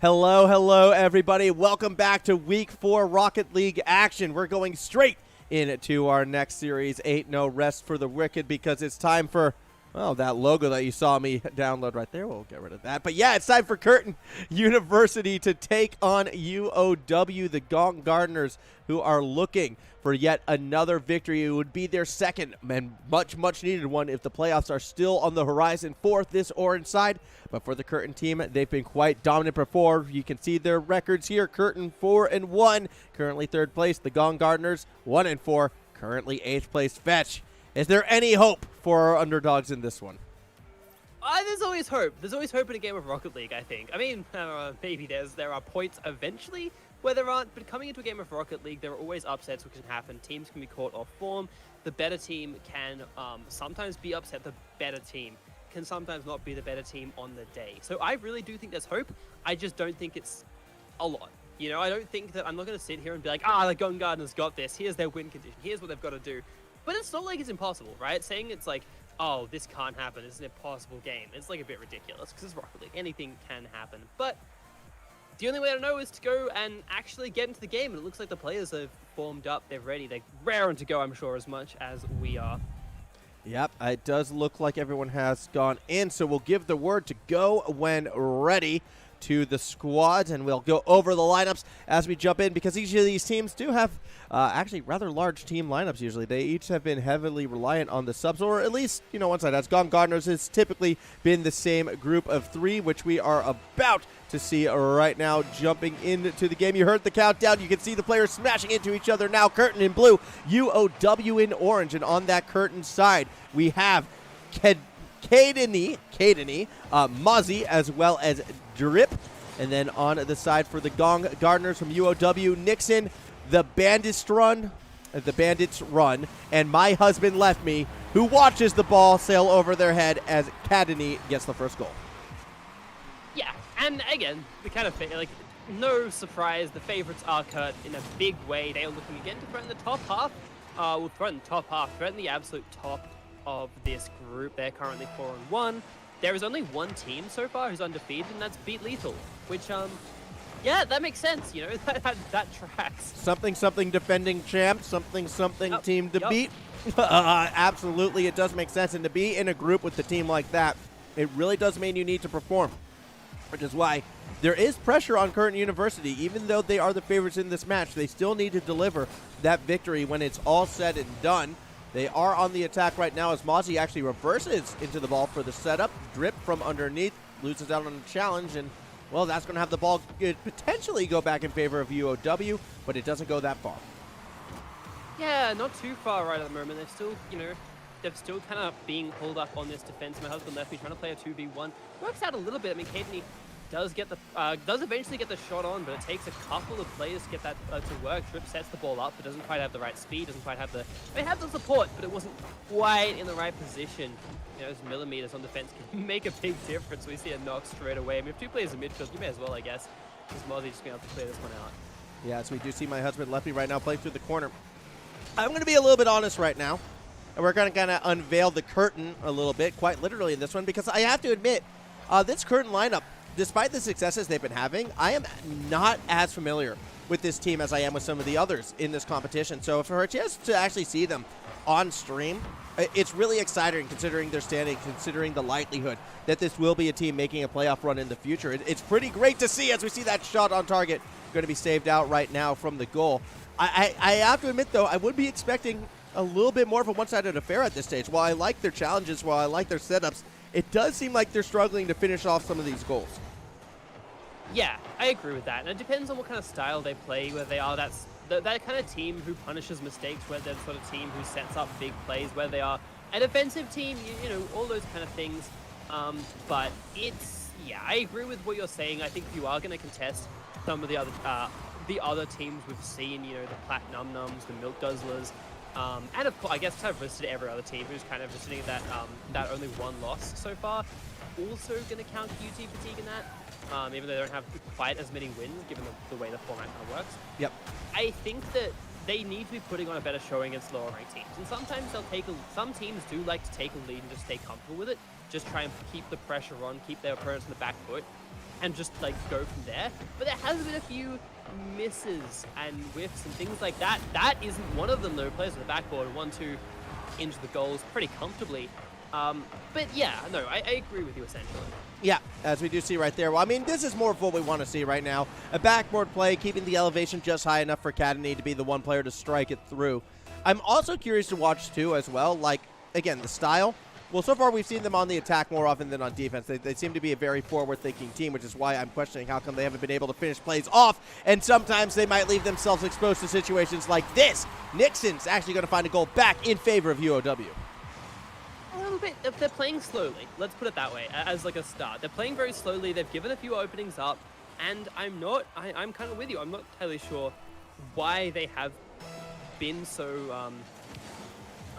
Hello, hello, everybody. Welcome back to Week 4 Rocket League action. We're going straight into our next series. Ain't no rest for the wicked because it's time for, well, that logo that you saw me download right there. We'll get rid of that. But yeah, it's time for Curtin University to take on UOW, the Gong Gardeners, who are looking for yet another victory. It would be their second and much, much needed one if the playoffs are still on the horizon for this orange side. But for the Curtin team, they've been quite dominant before. You can see their records here. Curtin 4-1, currently third place. The Gong Gardeners 1-4, currently 8th place. Fetch, is there any hope for our underdogs in this one? There's always hope. There's always hope in a game of Rocket League, I think. I mean, maybe there are points eventually where there aren't, but coming into a game of Rocket League, there are always upsets which can happen. Teams can be caught off form. The better team can sometimes be upset. The better team can sometimes not be the better team on the day. So I really do think there's hope. I just don't think it's a lot. You know, I don't think that I'm not going to sit here and be like, the Gong Gardeners got this. Here's their win condition. Here's what they've got to do. But it's not like it's impossible, right? Saying it's like, oh, this can't happen. It's an impossible game. It's like a bit ridiculous because it's Rocket League. Anything can happen. But the only way to know is to go and actually get into the game. And it looks like the players have formed up. They're ready. They're raring to go, I'm sure, as much as we are. Yep, it does look like everyone has gone in, so we'll give the word to go when ready to the squads, and we'll go over the lineups as we jump in, because each of these teams do have actually rather large team lineups usually. They each have been heavily reliant on the subs, or at least, you know, one side has Gong Gardeners has typically been the same group of 3, which we are about to see right now jumping into the game. You heard the countdown. You can see the players smashing into each other now. Curtin in blue, UOW in orange, and on that Curtin side, we have Kadeni, Mozzie, as well as Drip. And then on the side for the Gong Gardeners from UOW, Nixon, the Bandits run, and my husband left me, who watches the ball sail over their head as Kadeni gets the first goal. Yeah, and again, the kind of like, no surprise, the favorites are Kurt in a big way. They are looking again to threaten the top half. Threaten the absolute top of this group. They're currently 4-1. There is only one team so far who's undefeated, and that's Beat Lethal, which, yeah, that makes sense, you know, that tracks. Something defending champ, something team to beat. Absolutely, it does make sense, and to be in a group with a team like that, it really does mean you need to perform, which is why there is pressure on Curtin University. Even though they are the favorites in this match, they still need to deliver that victory when it's all said and done. They are on the attack right now as Mozzie actually reverses into the ball for the setup. Drip from underneath, loses out on the challenge, and, well, that's going to have the ball potentially go back in favor of UOW, but it doesn't go that far. Yeah, not too far right at the moment. They're still kind of being pulled up on this defense. My husband left me trying to play a 2v1. Works out a little bit. I mean, Kadeni does eventually get the shot on, but it takes a couple of players to get that to work. Drip sets the ball up, but doesn't quite have the right speed, doesn't quite have the... They have the support, but it wasn't quite in the right position. You know, those millimeters on defense can make a big difference. We see a knock straight away. I mean, if 2 players in midfield, you may as well, I guess. Because Mozzie just going to have to clear this one out. Yeah, so we do see my husband left me right now playing through the corner. I'm going to be a little bit honest right now, and we're going to kind of unveil the curtain a little bit, quite literally in this one, because I have to admit, this Curtin lineup, despite the successes they've been having, I am not as familiar with this team as I am with some of the others in this competition. So for a chance to actually see them on stream, it's really exciting considering their standing, considering the likelihood that this will be a team making a playoff run in the future. It's pretty great to see as we see that shot on target going to be saved out right now from the goal. I have to admit, though, I would be expecting a little bit more of a one-sided affair at this stage. While I like their challenges, while I like their setups, it does seem like they're struggling to finish off some of these goals. Yeah, I agree with that. And it depends on what kind of style they play, whether they are that kind of team who punishes mistakes, whether they're the sort of team who sets up big plays, whether they are a defensive team, you know, all those kind of things. But yeah, I agree with what you're saying. I think if you are going to contest some of the other teams we've seen, you know, the Platinum Nums, the Milk Guzzlers, and of course, I guess kind of listed every other team who's kind of sitting at that only one loss so far. Also going to count QT fatigue in that. Even though they don't have quite as many wins, given the way the format kind of works. Yep. I think that they need to be putting on a better showing against lower ranked teams. And sometimes some teams do like to take a lead and just stay comfortable with it. Just try and keep the pressure on, keep their opponents on the back foot. and just like go from there. But there has been a few misses and whiffs and things like that. That isn't one of them though. Players on the backboard, 1-2 into the goals pretty comfortably. But yeah, no, I agree with you essentially. Yeah, as we do see right there. Well, I mean, this is more of what we want to see right now. A backboard play, keeping the elevation just high enough for Cadany to be the one player to strike it through. I'm also curious to watch, too, as well. Like, again, the style. Well, so far we've seen them on the attack more often than on defense. They seem to be a very forward-thinking team, which is why I'm questioning how come they haven't been able to finish plays off. And sometimes they might leave themselves exposed to situations like this. Nixon's actually going to find a goal back in favor of UOW. A little bit. They're playing slowly. Let's put it that way, as like a start. They're playing very slowly. They've given a few openings up, and I'm kind of with you. I'm not entirely sure why they have been so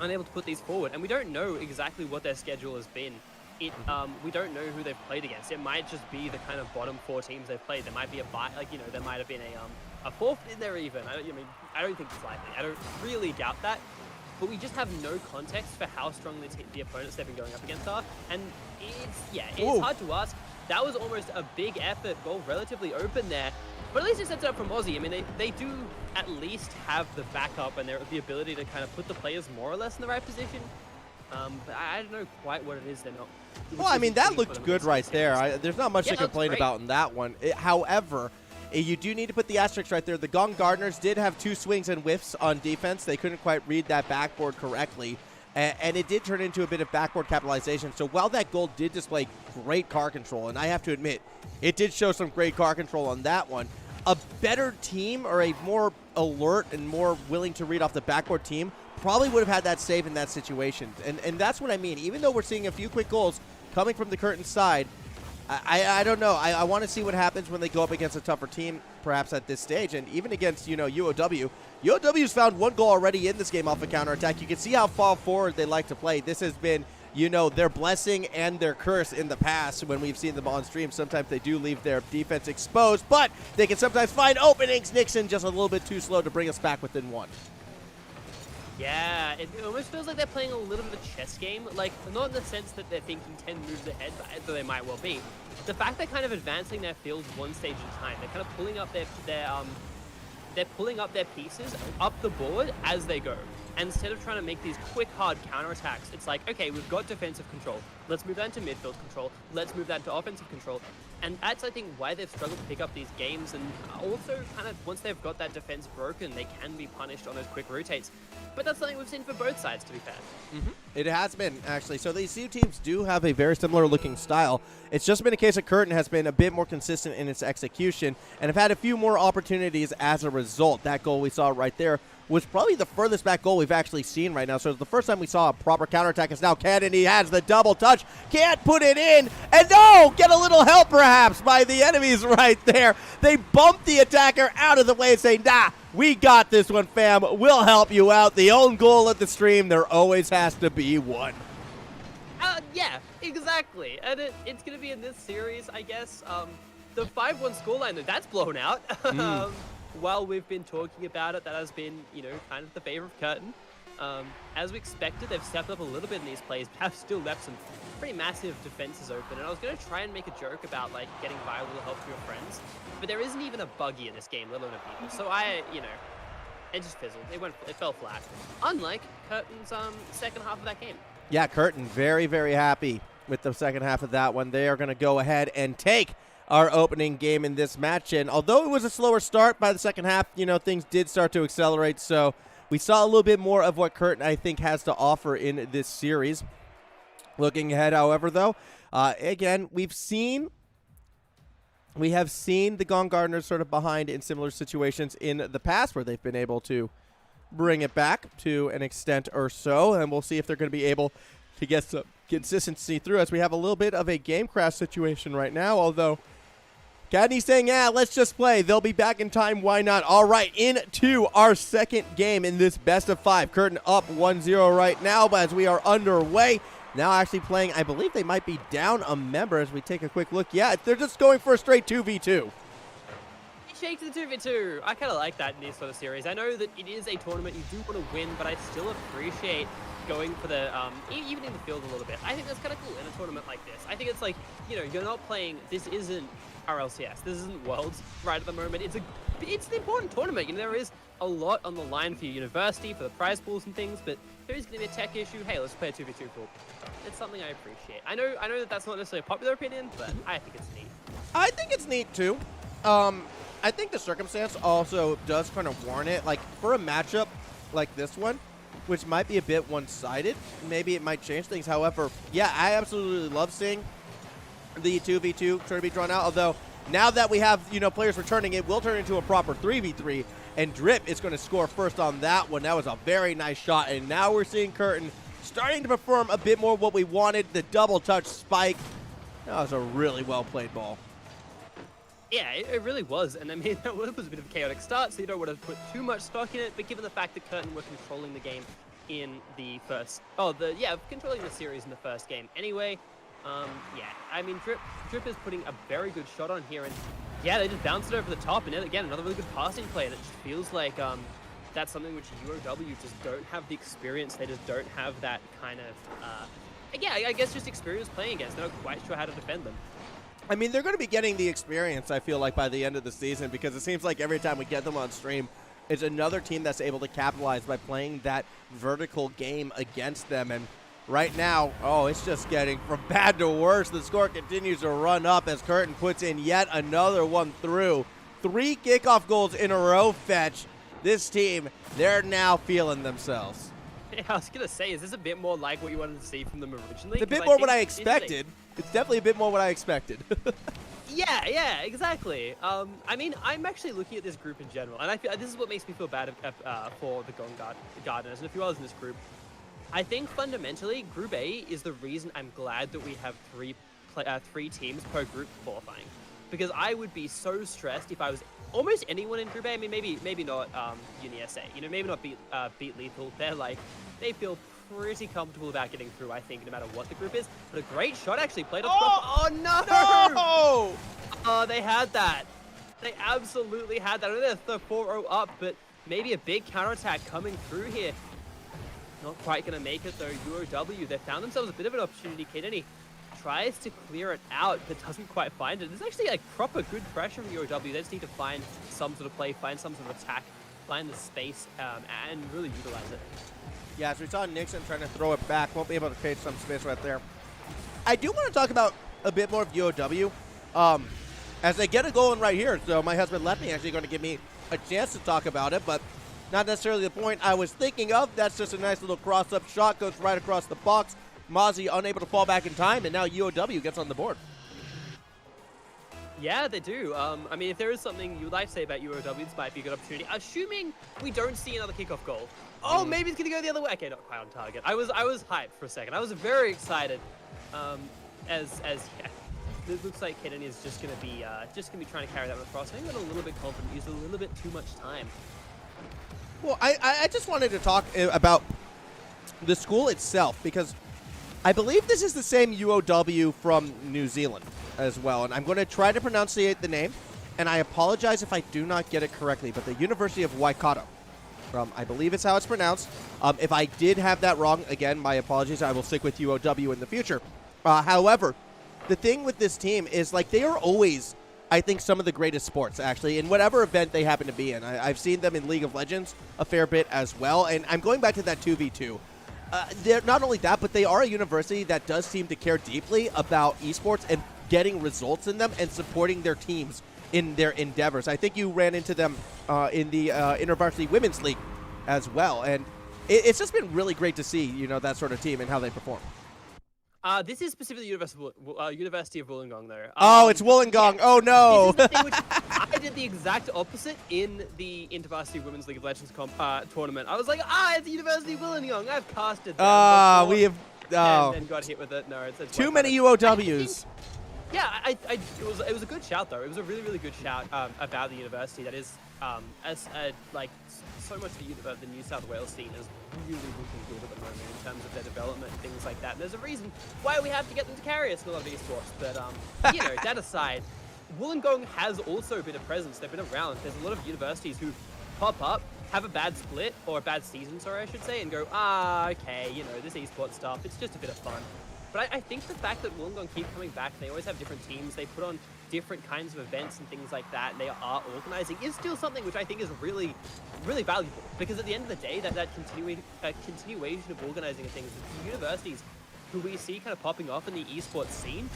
unable to put these forward, and we don't know exactly what their schedule has been. We don't know who they've played against. It might just be the kind of bottom 4 teams they've played. There might be there might have been a fourth in there even. I don't think it's likely. I don't really doubt that. But we just have no context for how strong the opponents they've been going up against are. And it's hard to ask. That was almost a big effort, goal relatively open there. But at least it sets it up from Aussie. I mean, they do at least have the backup and the ability to kind of put the players more or less in the right position. But I don't know quite what it is they're not. Well, I mean, that looked good right there. There's not much to complain about in that one. However, you do need to put the asterisk right there. The Gong Gardeners did have 2 swings and whiffs on defense. They couldn't quite read that backboard correctly. And it did turn into a bit of backboard capitalization. So while that goal did display great car control, and I have to admit, it did show some great car control on that one, a better team or a more alert and more willing to read off the backboard team probably would have had that save in that situation. And that's what I mean. Even though we're seeing a few quick goals coming from the Curtin side, I don't know. I want to see what happens when they go up against a tougher team, perhaps at this stage, and even against, UOW. UOW's found 1 goal already in this game off a counterattack. You can see how far forward they like to play. This has been, their blessing and their curse in the past when we've seen them on stream. Sometimes they do leave their defense exposed, but they can sometimes find openings. Nixon just a little bit too slow to bring us back within 1. Yeah, it almost feels like they're playing a little bit of a chess game. Like, not in the sense that they're thinking 10 moves ahead, but though they might well be. The fact they're kind of advancing their field 1 stage at a time. They're kind of pulling up they're pulling up their pieces up the board as they go. And instead of trying to make these quick, hard counterattacks, it's like, okay, we've got defensive control. Let's move that to midfield control. Let's move that to offensive control. And that's, I think, why they've struggled to pick up these games. And also, kind of, once they've got that defense broken, they can be punished on those quick rotates. But that's something we've seen for both sides, to be fair. It has been, actually. So these two teams do have a very similar looking style. It's just been a case of Curtin has been a bit more consistent in its execution and have had a few more opportunities as a result. That goal we saw right there was probably the furthest back goal we've actually seen right now. So it's the first time we saw a proper counterattack. It's now Cadany has the double touch. Can't put it in. And no! Get a little help perhaps by the enemies right there. They bump the attacker out of the way and say, nah, we got this one, fam. We'll help you out. The own goal at the stream, there always has to be one. Yeah, exactly. And it's going to be in this series, I guess. The 5-1 scoreline, though, that's blown out. While we've been talking about it, that has been, kind of the favor of Curtin. As we expected, they've stepped up a little bit in these plays, but have still left some pretty massive defenses open. And I was going to try and make a joke about, getting by a little help from your friends. But there isn't even a buggy in this game, let alone a beater. So it just fizzled. It fell flat. Unlike Curtin's second half of that game. Yeah, Curtin very, very happy with the second half of that one. They are going to go ahead and take our opening game in this match. And although it was a slower start by the second half, things did start to accelerate. So we saw a little bit more of what Curtin, I think, has to offer in this series. Looking ahead, however, though, again, we have seen the Gong Gardeners sort of behind in similar situations in the past where they've been able to bring it back to an extent or so. And we'll see if they're going to be able to get some consistency through as we have a little bit of a game crash situation right now, although Cadany's saying, yeah, let's just play. They'll be back in time. Why not? All right, into our second game in this best of 5. Curtin up 1-0 right now, but as we are underway, now actually playing, I believe they might be down a member as we take a quick look. Yeah, they're just going for a straight 2v2. Shake to the 2v2. I kind of like that in this sort of series. I know that it is a tournament you do want to win, but I still appreciate going for the, even in the field a little bit. I think that's kind of cool in a tournament like this. I think it's like, you're not playing, this isn't RLCS. This isn't Worlds right at the moment. It's an important tournament. You know, there is a lot on the line for your university, for the prize pools and things, but there is going to be a tech issue. Hey, let's play a 2v2 pool. It's something I appreciate. I know that that's not necessarily a popular opinion, but I think it's neat. I think it's neat too. I think the circumstance also does kind of warrant it. Like, for a matchup like this one, which might be a bit one-sided, maybe it might change things. However, yeah, I absolutely love seeing the 2v2 try to be drawn out. Although, now that we have, players returning, it will turn into a proper 3v3, and Drip is going to score first on that one. That was a very nice shot, and now we're seeing Curtin starting to perform a bit more what we wanted, the double-touch spike. That was a really well-played ball. Yeah, it really was, and I mean, that was a bit of a chaotic start, so you don't want to put too much stock in it, but given the fact that Curtin were controlling the game in the first, controlling the series in the first game anyway, yeah, I mean, Drip is putting a very good shot on here, and yeah, they just bounced it over the top, and then, again, another really good passing play, and it just feels like that's something which UOW just don't have the experience, they just don't have that kind of, I guess just experience playing against, they're not quite sure how to defend them. I mean, they're going to be getting the experience, I feel like, by the end of the season, because it seems like every time we get them on stream, it's another team that's able to capitalize by playing that vertical game against them. And right now, it's just getting from bad to worse. The score continues to run up as Curtin puts in yet another one through. 3 kickoff goals in a row, Fetch. This team, they're now feeling themselves. Yeah, I was going to say, is this a bit more like what you wanted to see from them originally? It's a bit more what I expected. It's definitely a bit more what I expected. Yeah, exactly. I mean, I'm actually looking at this group in general, and I feel this is what makes me feel bad for the Gong Gardeners and a few others in this group. I think fundamentally, Group A is the reason I'm glad that we have three teams per group qualifying, because I would be so stressed if I was almost anyone in Group A. I mean, maybe not Uni SA. Maybe not beat Lethal. They feel pretty comfortable about getting through, I think, no matter what the group is. But a great shot actually played off. Oh, no! No! Oh, they had that. They absolutely had that. I know they're 4-0 up, but maybe a big counterattack coming through here. Not quite going to make it, though. UOW, they found themselves a bit of an opportunity. Kidney tries to clear it out, but doesn't quite find it. There's actually proper good pressure from UOW. They just need to find some sort of play, find some sort of attack, find the space, and really utilize it. Yeah, so we saw Nixon trying to throw it back. Won't be able to create some space right there. I do want to talk about a bit more of UOW. As they get a goal in right here, so my husband left me actually going to give me a chance to talk about it, but not necessarily the point I was thinking of. That's just a nice little cross-up shot, goes right across the box. Mozzie unable to fall back in time, and now UOW gets on the board. Yeah, they do. I mean, if there is something you would like to say about UOW, this might be a good opportunity. Assuming we don't see another kickoff goal. Oh, maybe it's going to go the other way. Okay, not quite on target. I was hyped for a second. I was very excited. It looks like Curtin is just going to be trying to carry that one across. I think I'm a little bit confident. Used a little bit too much time. Well, I just wanted to talk about the school itself, because I believe this is the same UOW from New Zealand as well, and I'm going to try to pronunciate the name, and I apologize if I do not get it correctly, but the University of Waikato, I believe it's how it's pronounced. If I did have that wrong, again, my apologies. I will stick with UOW in the future. However, the thing with this team is, they are always, I think, some of the greatest sports, actually, in whatever event they happen to be in. I've seen them in League of Legends a fair bit as well, and I'm going back to that 2v2. They're not only that, but they are a university that does seem to care deeply about esports and getting results in them and supporting their teams in their endeavors. I think you ran into them in the InterVarsity Women's League as well, and it's just been really great to see, that sort of team and how they perform. This is specifically University of Wollongong, Oh, though. it's Wollongong. Yeah. Oh, no. This is the thing which I did the exact opposite in the InterVarsity Women's League of Legends tournament. I was like, it's the University of Wollongong. I've casted them. We have... And then got hit with it. No, it's too many UOWs. It was a good shout, though. It was a really, really good shout about the university. That is, so much of the New South Wales scene is really looking good at the moment in terms of their development and things like that. And there's a reason why we have to get them to carry us in a lot of esports. But, that aside, Wollongong has also been a presence. They've been around. There's a lot of universities who pop up, have a bad split, or a bad season, I should say, and go, okay, this esports stuff, it's just a bit of fun. But I think the fact that Wollongong keep coming back, they always have different teams. They put on different kinds of events and things like that they are organizing is still something which I think is really, really valuable. Because at the end of the day, that continuation of organizing things, the universities who we see kind of popping off in the esports scene,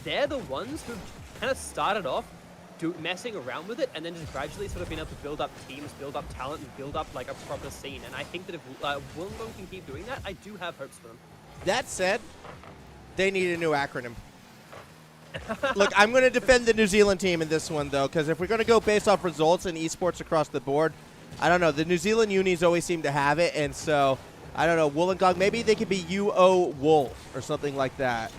they're the ones who've kind of started off messing around with it and then just gradually sort of been able to build up teams, build up talent, and build up like a proper scene. And I think that if Wollongong can keep doing that, I do have hopes for them. That said, they need a new acronym. Look, I'm going to defend the New Zealand team in this one, though, because if we're going to go based off results in esports across the board, I don't know. The New Zealand unis always seem to have it, and so, I don't know, Wollongong, maybe they could be UO Wool or something like that.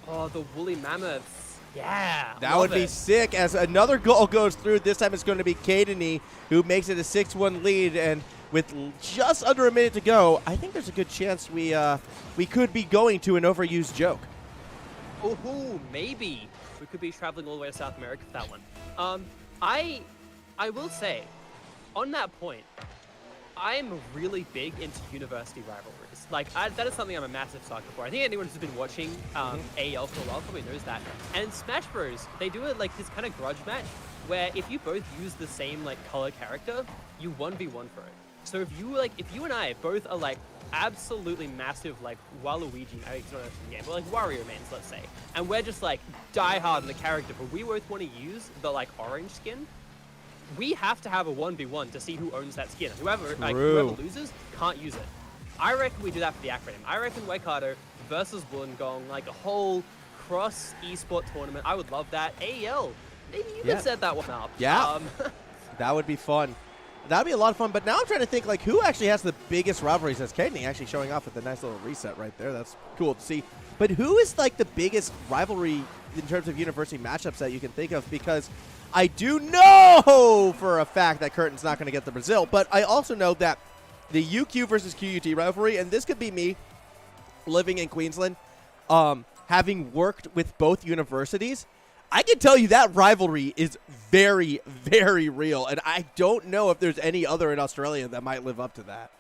Oh, the Woolly Mammoths. Yeah, that would be sick. As another goal goes through, this time it's going to be Cadeney, who makes it a 6-1 lead, and with just under a minute to go, I think there's a good chance we could be going to an overused joke. Oh, maybe we could be traveling all the way to South America for that one. I will say, on that point, I'm really big into university rivalries. Like, that is something I'm a massive sucker for. I think anyone who's been watching AEL for a while probably knows that. And in Smash Bros, they do it like this kind of grudge match where if you both use the same like color character, you 1v1 for it. So if you and I both are like absolutely massive like Waluigi, I think it's not a game, but like Wario mains, let's say, and we're just like die hard in the character, but we both want to use the like orange skin, we have to have a 1v1 to see who owns that skin. Whoever loses can't use it. I reckon we do that for the acronym. I reckon Waikato versus Wollongong, like a whole cross esport tournament. I would love that. AEL, maybe you could set that one up. Yeah, that would be fun. That would be a lot of fun. But now I'm trying to think, like, who actually has the biggest rivalries? As Cadeney actually showing off with a nice little reset right there. That's cool to see. But who is, like, the biggest rivalry in terms of university matchups that you can think of? Because I do know for a fact that Curtin's not going to get the Brazil, but I also know that the UQ versus QUT rivalry, and this could be me living in Queensland, having worked with both universities, I can tell you that rivalry is very, very real, and I don't know if there's any other in Australia that might live up to that.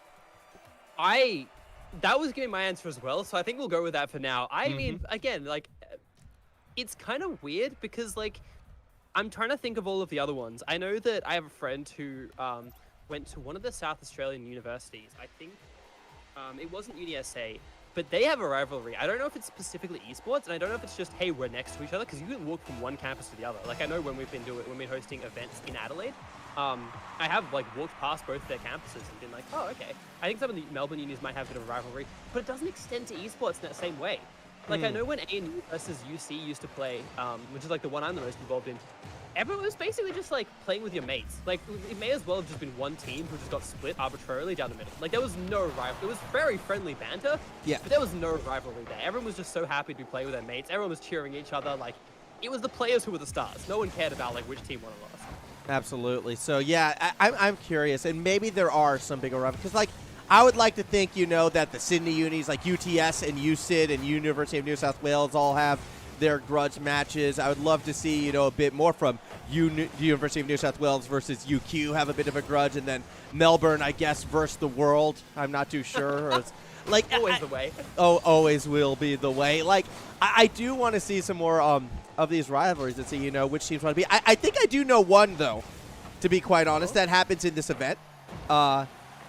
That was getting my answer as well, so I think we'll go with that for now. I mean, again, like, it's kind of weird because, like, I'm trying to think of all of the other ones. I know that I have a friend who went to one of the South Australian universities. I think it wasn't UniSA, but they have a rivalry. I don't know if it's specifically esports, and I don't know if it's just, hey, we're next to each other, because you can walk from one campus to the other. Like, I know when we've been hosting events in Adelaide, I have like walked past both their campuses and been like, oh, okay. I think some of the Melbourne unis might have a bit of a rivalry, but it doesn't extend to esports in that same way. Like, I know when ANU versus UC used to play, which is like the one I'm the most involved in, everyone was basically just like playing with your mates. Like, it may as well have just been one team who just got split arbitrarily down the middle. Like, there was no rivalry. It was very friendly banter, but there was no rivalry there. Everyone was just so happy to be playing with their mates. Everyone was cheering each other. Like, it was the players who were the stars. No one cared about like which team won or lost. Absolutely. So yeah, I'm curious, and maybe there are some bigger rivalries, because like, I would like to think, you know, that the Sydney unis like UTS and USyd and University of New South Wales all have their grudge matches. I would love to see, you know, a bit more from University of New South Wales versus UQ have a bit of a grudge, and then Melbourne, I guess, versus the world. I'm not too sure. It's like always the way. Oh, always will be the way. Like, I do want to see some more of these rivalries and see, you know, which teams want to be. I think I do know one, though, to be quite honest, that happens in this event.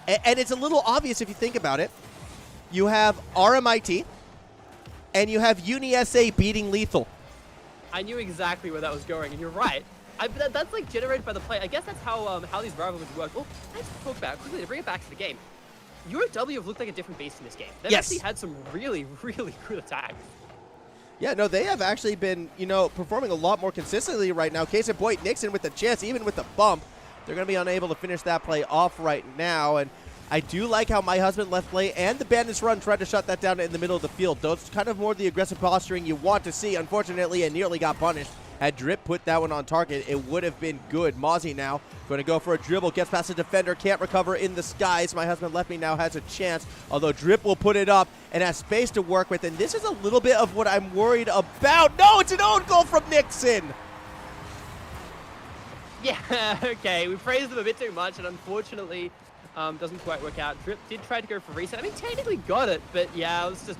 And it's a little obvious if you think about it. You have RMIT, and you have UniSA beating Lethal. I knew exactly where that was going, and you're right. That's like generated by the play. I guess that's how these rivalries work. Oh, let's talk about quickly to bring it back to the game. UOW have looked like a different beast in this game. They've actually had some really, really good attacks. Yeah, no, they have actually been, you know, performing a lot more consistently right now. Case in point, Nixon with the chance, even with the bump. They're going to be unable to finish that play off right now, and I do like how My Husband left play and the Bandits run tried to shut that down in the middle of the field. Those kind of more the aggressive posturing you want to see. Unfortunately, it nearly got punished. Had Drip put that one on target, it would have been good. Mozzie now going to go for a dribble, gets past the defender, can't recover in the skies. My Husband left me now has a chance, although Drip will put it up and has space to work with, and this is a little bit of what I'm worried about. No, it's an own goal from Nixon. Yeah, okay, we praised them a bit too much, and unfortunately, Doesn't quite work out. Drip did try to go for reset. I mean, technically got it, but yeah, it was just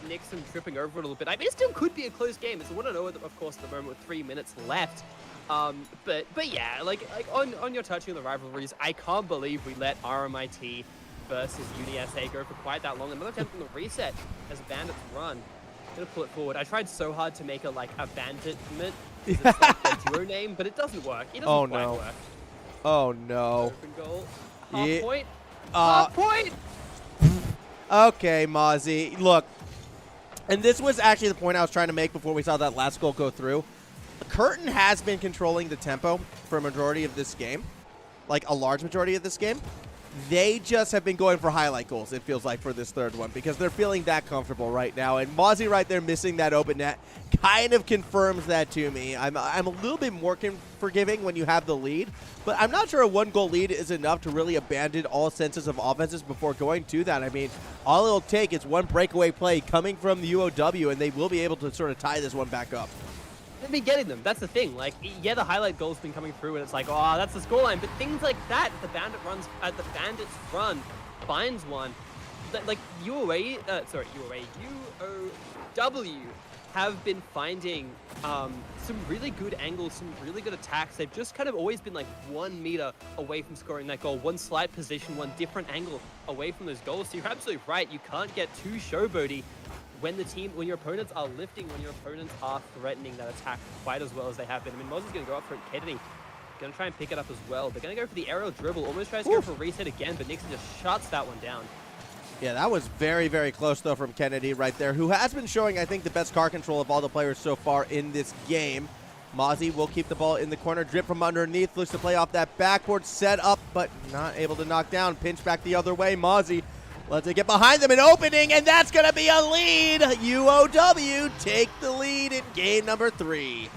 Nixon tripping over it a little bit. I mean, it still could be a close game. It's 1-0, of course, at the moment with 3 minutes left. But yeah, like on your touching on the rivalries, I can't believe we let RMIT versus Uni SA go for quite that long. Another attempt on the reset as Bandits run. Gonna pull it forward. I tried so hard to make it like a banditment. It's like a duo name, but it doesn't work. It doesn't quite work. Oh no. Open goal. Half point. Okay, Mozzie. Look, and this was actually the point I was trying to make before we saw that last goal go through. Curtin has been controlling the tempo for a majority of this game, like a large majority of this game. They just have been going for highlight goals, it feels like, for this third one because they're feeling that comfortable right now. And Mozzie right there missing that open net kind of confirms that to me. I'm a little bit more forgiving when you have the lead, but I'm not sure a one-goal lead is enough to really abandon all senses of offenses before going to that. I mean, all it'll take is one breakaway play coming from the UOW, and they will be able to sort of tie this one back up. They've been getting them. That's the thing. Like, yeah, the highlight goal's been coming through, and it's like, oh, that's the scoreline. But things like that, the Bandits run, finds one. Like UOW have been finding some really good angles, some really good attacks. They've just kind of always been like 1 meter away from scoring that goal, one slight position, one different angle away from those goals. So you're absolutely right. You can't get too showboaty when your opponents are lifting, when your opponents are threatening that attack quite as well as they have been. I mean, Mozzie's going to go up for it. Kennedy going to try and pick it up as well. They're going to go for the aerial dribble. Almost tries to go for a reset again, but Nixon just shuts that one down. Yeah, that was very, very close, though, from Kennedy right there, who has been showing, I think, the best car control of all the players so far in this game. Mozzie will keep the ball in the corner. Drip from underneath. Looks to play off that backboard set up, but not able to knock down. Pinch back the other way. Mozzie lets it get behind them, an opening, and that's going to be a lead. UOW take the lead in game number 3.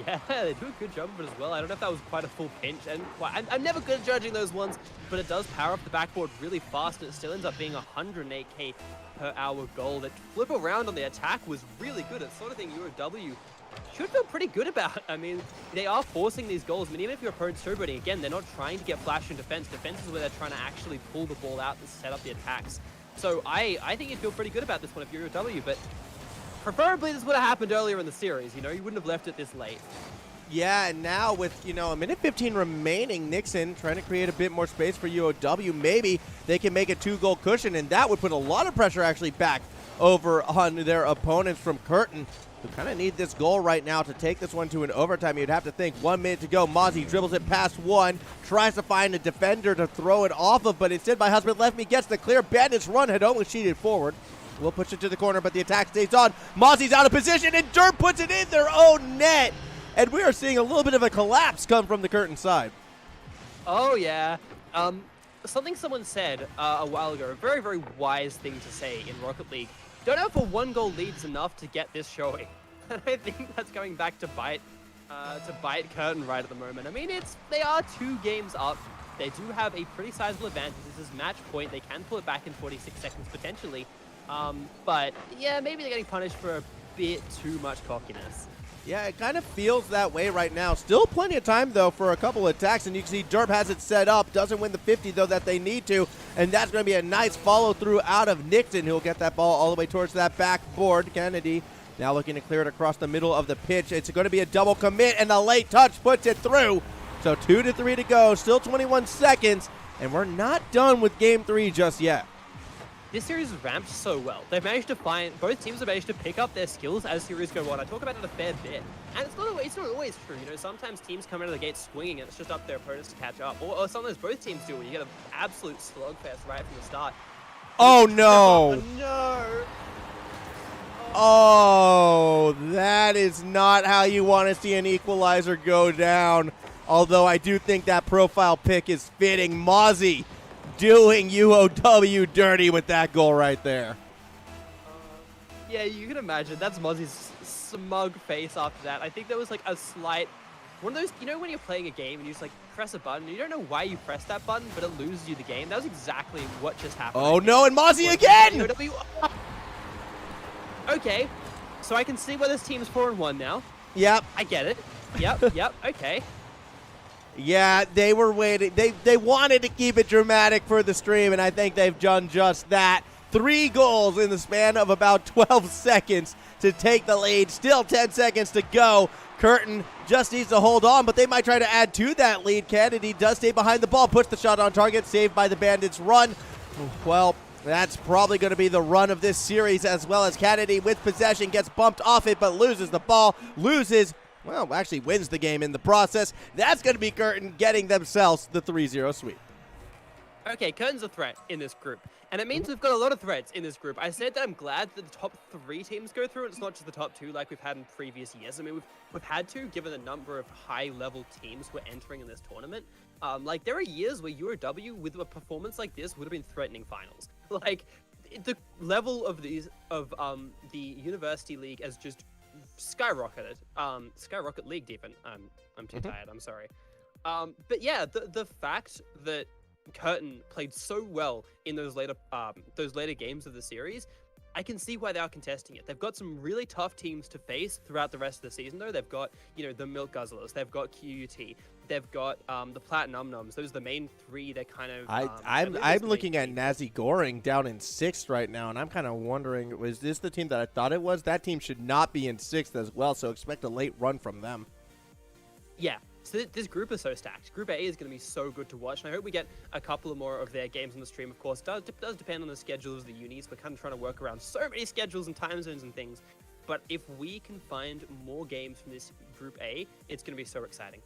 Yeah, they do a good job of it as well. I don't know if that was quite a full pinch, and I'm never good at judging those ones, but it does power up the backboard really fast, and it still ends up being 108k per hour goal. That flip around on the attack was really good. It's sort of thing UOW should feel pretty good about. I mean, they are forcing these goals. I mean, even if your opponent's showboating, again, they're not trying to get flash in defense. Defense is where they're trying to actually pull the ball out and set up the attacks. So I think you'd feel pretty good about this one if you're UOW, but preferably this would have happened earlier in the series. You know, you wouldn't have left it this late. Yeah, and now with, a minute 15 remaining, Nixon trying to create a bit more space for UOW. Maybe they can make a 2-goal cushion, and that would put a lot of pressure actually back over on their opponents from Curtin, who kind of need this goal right now to take this one to an overtime. You'd have to think 1 minute to go. Mozzie dribbles it past one, tries to find a defender to throw it off of, but instead my husband left me gets the clear. Bandits run, had almost cheated forward. We'll push it to the corner, but the attack stays on. Mozzie's out of position, and Dirt puts it in their own net. And we are seeing a little bit of a collapse come from the Curtin side. Oh, yeah. Something someone said a while ago, a very, very wise thing to say in Rocket League. Don't know if a 1-goal lead is enough to get this showing. And I think that's going back to bite Curtin right at the moment. I mean, they are 2 games up. They do have a pretty sizable advantage. This is match point. They can pull it back in 46 seconds potentially. But yeah, maybe they're getting punished for a bit too much cockiness. Yeah, it kind of feels that way right now. Still plenty of time, though, for a couple of attacks, and you can see Derp has it set up. Doesn't win the 50, though, that they need to, and that's going to be a nice follow-through out of Nixon, who will get that ball all the way towards that backboard. Kennedy now looking to clear it across the middle of the pitch. It's going to be a double commit, and the late touch puts it through. So 2-3 to go, still 21 seconds, and we're not done with Game 3 just yet. This series has ramped so well. They've managed to both teams have managed to pick up their skills as series go on. I talk about it a fair bit. And it's not always true. You know, sometimes teams come out of the gate swinging and it's just up to their opponents to catch up. Or sometimes both teams do, where you get an absolute slugfest right from the start. Oh, no. No. Oh, that is not how you want to see an equalizer go down. Although I do think that profile pick is fitting. Mozzie doing UOW dirty with that goal right there. Yeah, you can imagine. That's Mozzie's smug face after that. I think there was like a slight, one of those, you know when you're playing a game and you just like press a button, you don't know why you press that button, but it loses you the game. That was exactly what just happened. Oh no, and Mozzie again! Okay, so I can see why this team's 4-1 now. Yep. I get it. Yep, okay. Yeah, they were waiting. They wanted to keep it dramatic for the stream, and I think they've done just that. 3 goals in the span of about 12 seconds to take the lead. Still 10 seconds to go. Curtin just needs to hold on, but they might try to add to that lead. Kennedy does stay behind the ball, puts the shot on target, saved by the Bandits' run. Well, that's probably going to be the run of this series, as well as Kennedy with possession gets bumped off it, but loses the ball, well, actually wins the game in the process. That's going to be Curtin getting themselves the 3-0 sweep. Okay, Curtin's a threat in this group, and it means we've got a lot of threats in this group. I said that I'm glad that the top 3 teams go through. It's not just the top 2 like we've had in previous years. I mean, we've had to, given the number of high-level teams who are entering in this tournament. Like, there are years where UOW, with a performance like this, would have been threatening finals. Like, the level of the University League has just skyrocketed. Skyrocket League, even. I'm too tired, I'm sorry. But yeah, the fact that Curtin played so well in those later games of the series, I can see why they are contesting it. They've got some really tough teams to face throughout the rest of the season, though. They've got, the Milk Guzzlers, they've got QUT, they've got the Platinum Nums. Those are the main 3 that kind of... I'm looking at Nazi Goring down in 6th right now, and I'm kind of wondering, was this the team that I thought it was? That team should not be in 6th as well, so expect a late run from them. Yeah. So this group is so stacked. Group A is going to be so good to watch, and I hope we get a couple of more of their games on the stream. Of course, does depend on the schedules of the unis. We're kind of trying to work around so many schedules and time zones and things. But if we can find more games from this Group A, it's going to be so exciting.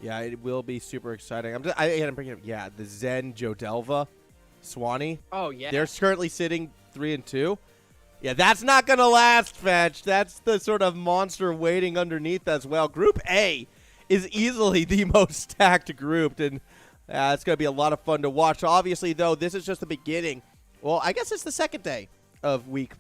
Yeah, it will be super exciting. I'm bringing up, the Zen, Jodelva, Swanee. Oh, yeah. They're currently sitting 3-2. Yeah, that's not going to last, Fetch. That's the sort of monster waiting underneath as well. Group A is easily the most stacked group, and it's going to be a lot of fun to watch. Obviously, though, this is just the beginning. Well, I guess it's the second day of week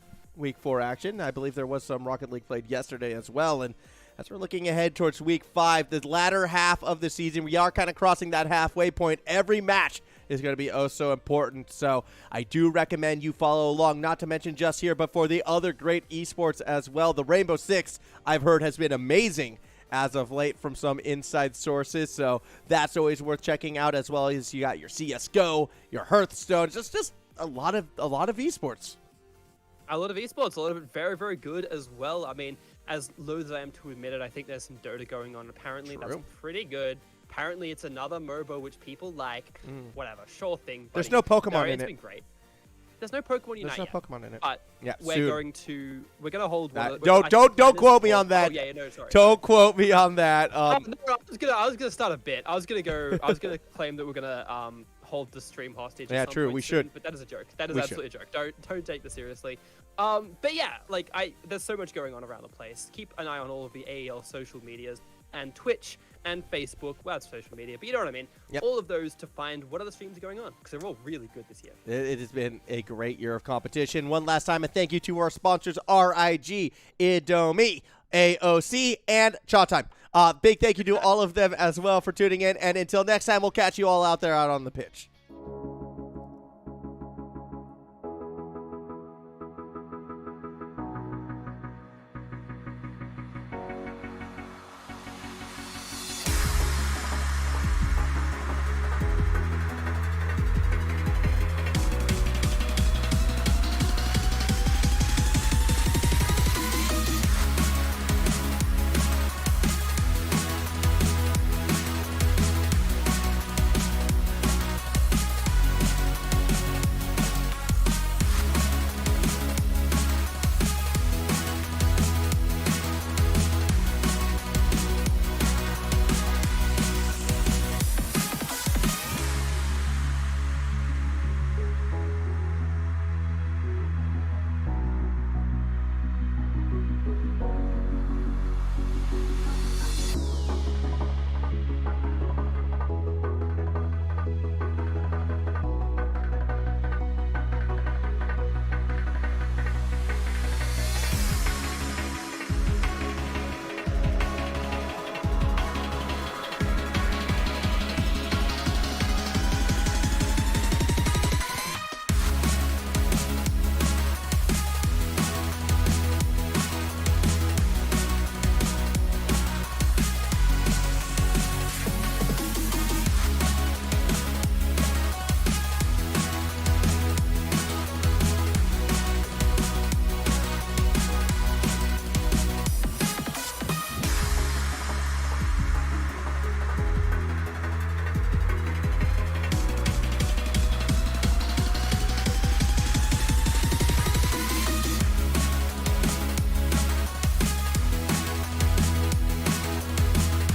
4 action. I believe there was some Rocket League played yesterday as well, and as we're looking ahead towards week 5, the latter half of the season, we are kind of crossing that halfway point. Every match is going to be oh so important, so I do recommend you follow along, not to mention just here, but for the other great esports as well. The Rainbow Six, I've heard, has been amazing as of late from some inside sources, so that's always worth checking out, as well as you got your CSGO, your Hearthstone, just a lot of esports. A lot of esports, a lot of it very, very good as well. I mean, as loath as I am to admit it, I think there's some Dota going on. Apparently, True. That's pretty good. Apparently, it's another MOBA which people like. Whatever, sure thing. Buddy. There's no Pokemon in it's it. been great. There's no Pokemon Unite. There's no Pokemon in it. But yeah, we're going to hold one. Don't quote me on that. Oh, yeah, no, sorry. Don't quote me on that. No, I was gonna start a bit. I was gonna claim that we're gonna hold the stream hostage. Yeah, true. We should. But that is a joke. That is absolutely a joke. Don't take this seriously. But yeah, like there's so much going on around the place. Keep an eye on all of the AEL social medias and Twitch and Facebook. Well, it's social media, but you know what I mean. Yep. All of those to find what other streams are going on, because they're all really good this year. It has been a great year of competition. One last time, a thank you to our sponsors, RIG, Indomie, AOC, and Chatime. Big thank you to all of them as well for tuning in. And until next time, we'll catch you all out there out on the pitch.